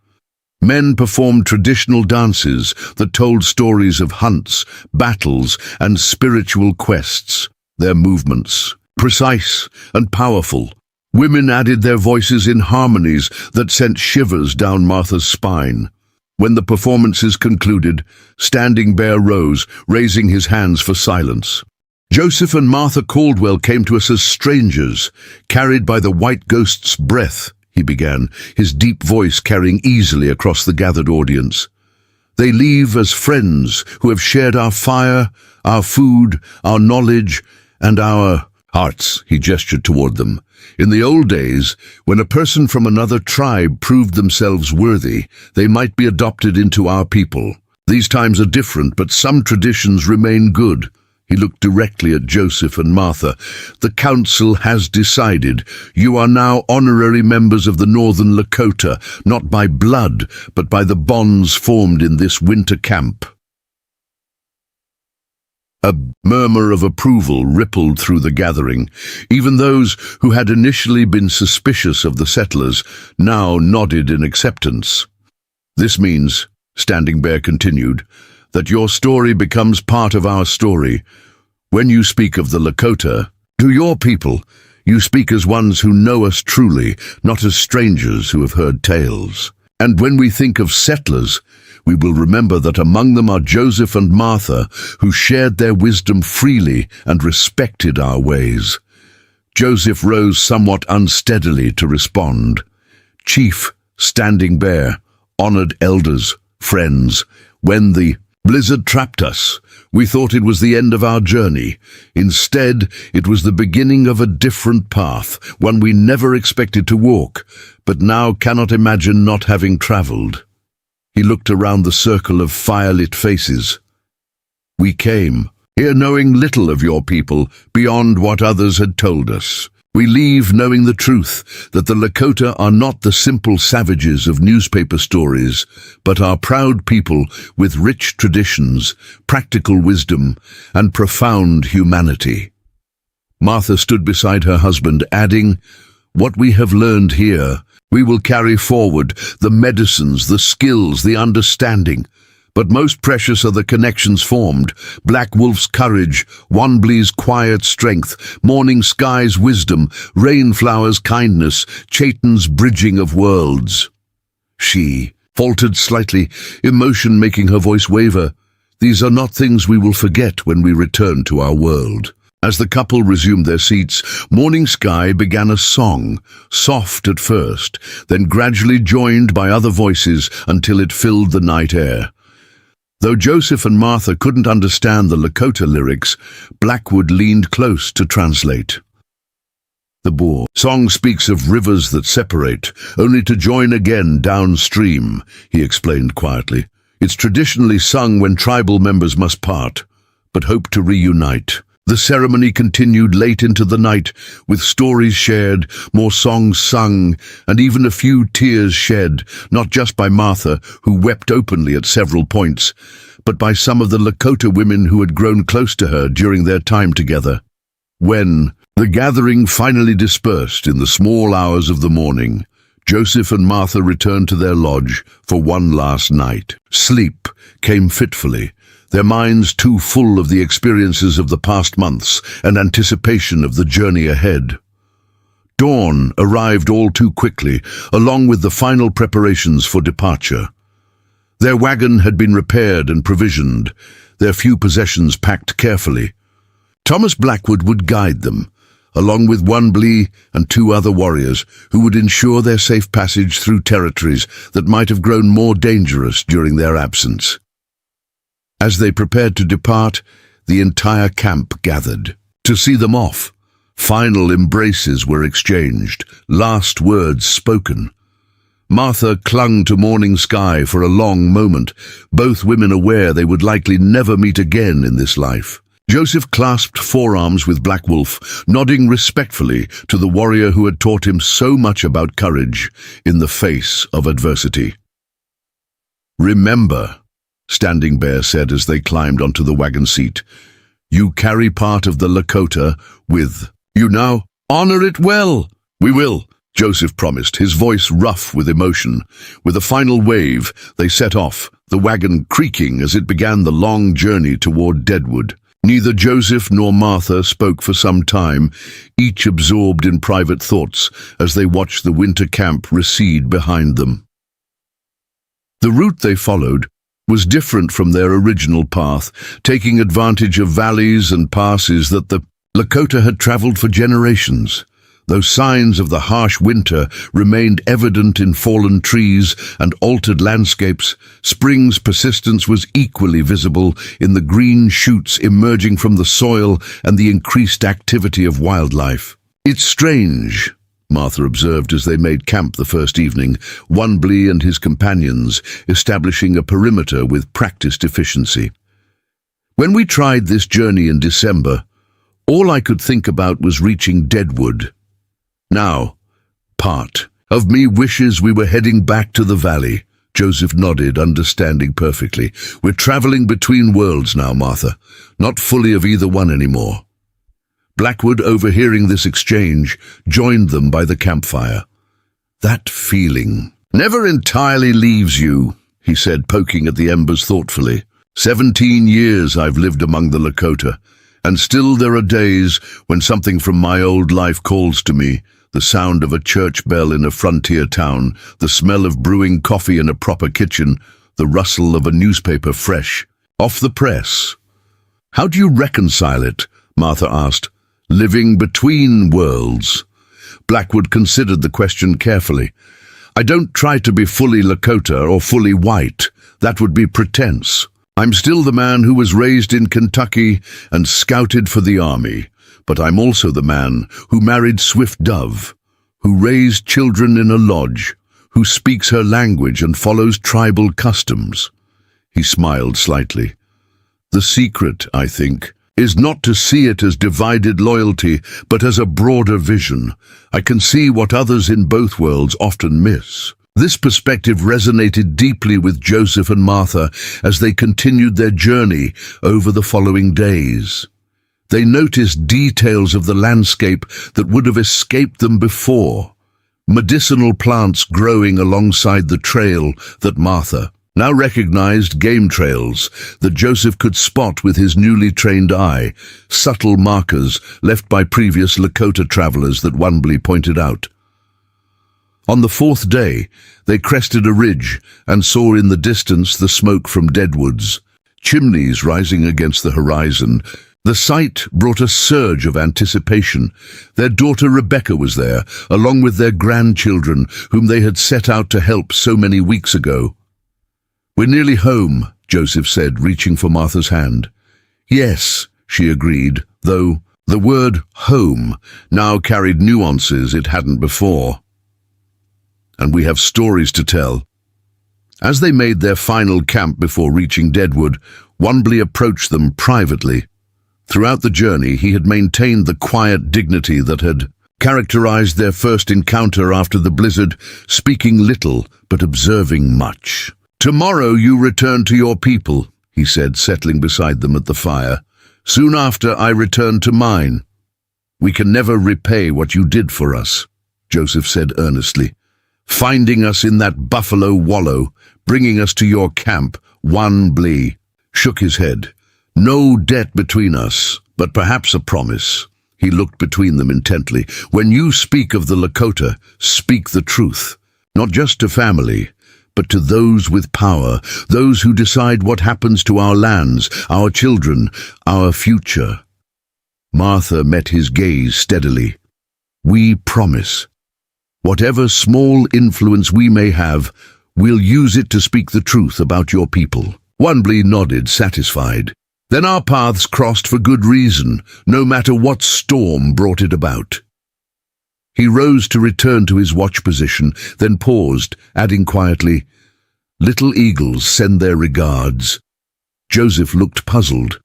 A: Men performed traditional dances that told stories of hunts, battles, and spiritual quests, their movements precise and powerful. Women added their voices in harmonies that sent shivers down Martha's spine. When the performances concluded, Standing Bear rose, raising his hands for silence. "Joseph and Martha Caldwell came to us as strangers, carried by the white ghost's breath," he began, his deep voice carrying easily across the gathered audience. "They leave as friends who have shared our fire, our food, our knowledge, and our hearts," he gestured toward them. "In the old days, when a person from another tribe proved themselves worthy, they might be adopted into our people. These times are different, but some traditions remain good." He looked directly at Joseph and Martha. "The council has decided. You are now honorary members of the Northern Lakota, not by blood, but by the bonds formed in this winter camp." A murmur of approval rippled through the gathering. Even those who had initially been suspicious of the settlers now nodded in acceptance. "This means Standing Bear continued, that your story becomes part of our story. When you speak of the Lakota, to your people, you speak as ones who know us truly, not as strangers who have heard tales. And when we think of settlers, we will remember that among them are Joseph and Martha, who shared their wisdom freely and respected our ways. Joseph rose somewhat unsteadily to respond. Chief, Standing Bear, honored elders, friends, when the blizzard trapped us, we thought it was the end of our journey. Instead, it was the beginning of a different path, one we never expected to walk, but now cannot imagine not having traveled. He looked around the circle of fire-lit faces. We came, here knowing little of your people, beyond what others had told us. We leave knowing the truth, that the Lakota are not the simple savages of newspaper stories, but are proud people with rich traditions, practical wisdom, and profound humanity. Martha stood beside her husband, adding, what we have learned here, we will carry forward, the medicines, the skills, the understanding. But most precious are the connections formed, Black Wolf's courage, Wanblee's quiet strength, Morning Sky's wisdom, Rainflower's kindness, Chayton's bridging of worlds. She faltered slightly, emotion making her voice waver. These are not things we will forget when we return to our world. As the couple resumed their seats, Morning Sky began a song, soft at first, then gradually joined by other voices until it filled the night air. Though Joseph and Martha couldn't understand the Lakota lyrics, Blackwood leaned close to translate. The Boer song speaks of rivers that separate, only to join again downstream, he explained quietly. It's traditionally sung when tribal members must part, but hope to reunite. The ceremony continued late into the night, with stories shared, more songs sung, and even a few tears shed, not just by Martha, who wept openly at several points, but by some of the Lakota women who had grown close to her during their time together. When the gathering finally dispersed in the small hours of the morning, Joseph and Martha returned to their lodge for one last night. Sleep came fitfully, their minds too full of the experiences of the past months and anticipation of the journey ahead. Dawn arrived all too quickly, along with the final preparations for departure. Their wagon had been repaired and provisioned, their few possessions packed carefully. Thomas Blackwood would guide them, along with Wanblee and two other warriors who would ensure their safe passage through territories that might have grown more dangerous during their absence. As they prepared to depart, the entire camp gathered to see them off. Final embraces were exchanged, last words spoken. Martha clung to Morning Sky for a long moment, both women aware they would likely never meet again in this life. Joseph clasped forearms with Black Wolf, nodding respectfully to the warrior who had taught him so much about courage in the face of adversity. Remember, Standing Bear said as they climbed onto the wagon seat, you carry part of the Lakota with you now. Honor it well. We will, Joseph promised, his voice rough with emotion. With a final wave, they set off, the wagon creaking as it began the long journey toward Deadwood. Neither Joseph nor Martha spoke for some time, each absorbed in private thoughts as they watched the winter camp recede behind them. The route they followed was different from their original path, taking advantage of valleys and passes that the Lakota had traveled for generations. Though signs of the harsh winter remained evident in fallen trees and altered landscapes, spring's persistence was equally visible in the green shoots emerging from the soil and the increased activity of wildlife. It's strange, Martha observed as they made camp the first evening, Wanblee and his companions establishing a perimeter with practiced efficiency. When we tried this journey in December, all I could think about was reaching Deadwood. Now, part of me wishes we were heading back to the valley. Joseph nodded, understanding perfectly. We're traveling between worlds now, Martha, not fully of either one anymore. Blackwood, overhearing this exchange, joined them by the campfire. That feeling never entirely leaves you, he said, poking at the embers thoughtfully. 17 years I've lived among the Lakota, and still there are days when something from my old life calls to me. The sound of a church bell in a frontier town, the smell of brewing coffee in a proper kitchen, the rustle of a newspaper fresh off the press. How do you reconcile it? Martha asked. Living between worlds. Blackwood considered the question carefully. I don't try to be fully Lakota or fully white. That would be pretense. I'm still the man who was raised in Kentucky and scouted for the army, but I'm also the man who married Swift Dove, who raised children in a lodge, who speaks her language and follows tribal customs. He smiled slightly. The secret, I think, is not to see it as divided loyalty, but as a broader vision. I can see what others in both worlds often miss. This perspective resonated deeply with Joseph and Martha as they continued their journey over the following days. They noticed details of the landscape that would have escaped them before. Medicinal plants growing alongside the trail that Martha now recognized, game trails that Joseph could spot with his newly trained eye, subtle markers left by previous Lakota travelers that Wunbli pointed out. On the fourth day, they crested a ridge and saw in the distance the smoke from deadwoods, chimneys rising against the horizon. The sight brought a surge of anticipation. Their daughter Rebecca was there, along with their grandchildren, whom they had set out to help so many weeks ago. We're nearly home, Joseph said, reaching for Martha's hand. Yes, she agreed, though the word home now carried nuances it hadn't before. And we have stories to tell. As they made their final camp before reaching Deadwood, Wunbli approached them privately. Throughout the journey, he had maintained the quiet dignity that had characterized their first encounter after the blizzard, speaking little but observing much. Tomorrow you return to your people, he said, settling beside them at the fire. Soon after I return to mine. We can never repay what you did for us, Joseph said earnestly. Finding us in that buffalo wallow, bringing us to your camp, Wunbli shook his head. No debt between us, but perhaps a promise. He looked between them intently. When you speak of the Lakota, speak the truth, not just to family, but to those with power, those who decide what happens to our lands, our children, our future. Martha met his gaze steadily. We promise. Whatever small influence we may have, we'll use it to speak the truth about your people. Wunbli nodded, satisfied. Then our paths crossed for good reason, no matter what storm brought it about. He rose to return to his watch position, then paused, adding quietly, Little eagles send their regards. Joseph looked puzzled.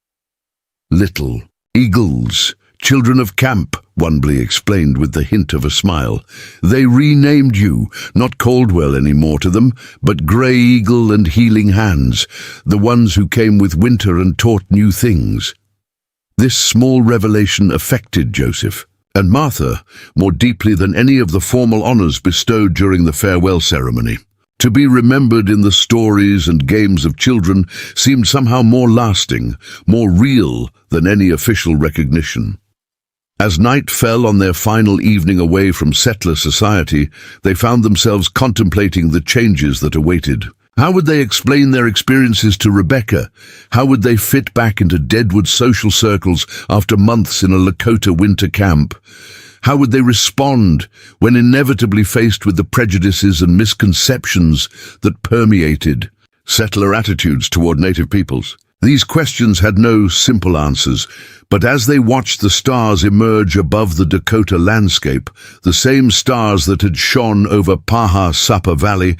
A: Little eagles, children of camp, Wunbli explained with the hint of a smile. They renamed you, not Caldwell anymore to them, but Grey Eagle and Healing Hands, the ones who came with winter and taught new things. This small revelation affected Joseph and Martha more deeply than any of the formal honors bestowed during the farewell ceremony. To be remembered in the stories and games of children seemed somehow more lasting, more real than any official recognition. As night fell on their final evening away from settler society, they found themselves contemplating the changes that awaited. How would they explain their experiences to Rebecca? How would they fit back into Deadwood social circles after months in a Lakota winter camp? How would they respond when inevitably faced with the prejudices and misconceptions that permeated settler attitudes toward native peoples? These questions had no simple answers, but as they watched the stars emerge above the Dakota landscape, the same stars that had shone over Paha Sapa Valley,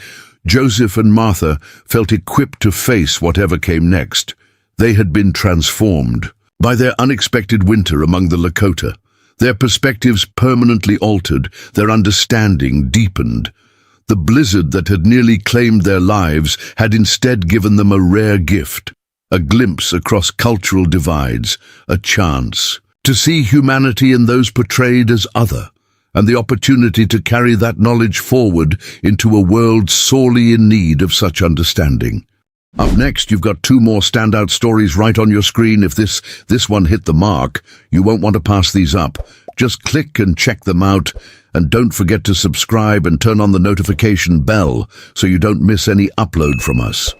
A: Joseph and Martha felt equipped to face whatever came next. They had been transformed by their unexpected winter among the Lakota. Their perspectives permanently altered, their understanding deepened. The blizzard that had nearly claimed their lives had instead given them a rare gift, a glimpse across cultural divides, a chance to see humanity in those portrayed as other, and the opportunity to carry that knowledge forward into a world sorely in need of such understanding. Up next, you've got two more standout stories right on your screen. If this one hit the mark, you won't want to pass these up. Just click and check them out, and don't forget to subscribe and turn on the notification bell so you don't miss any upload from us.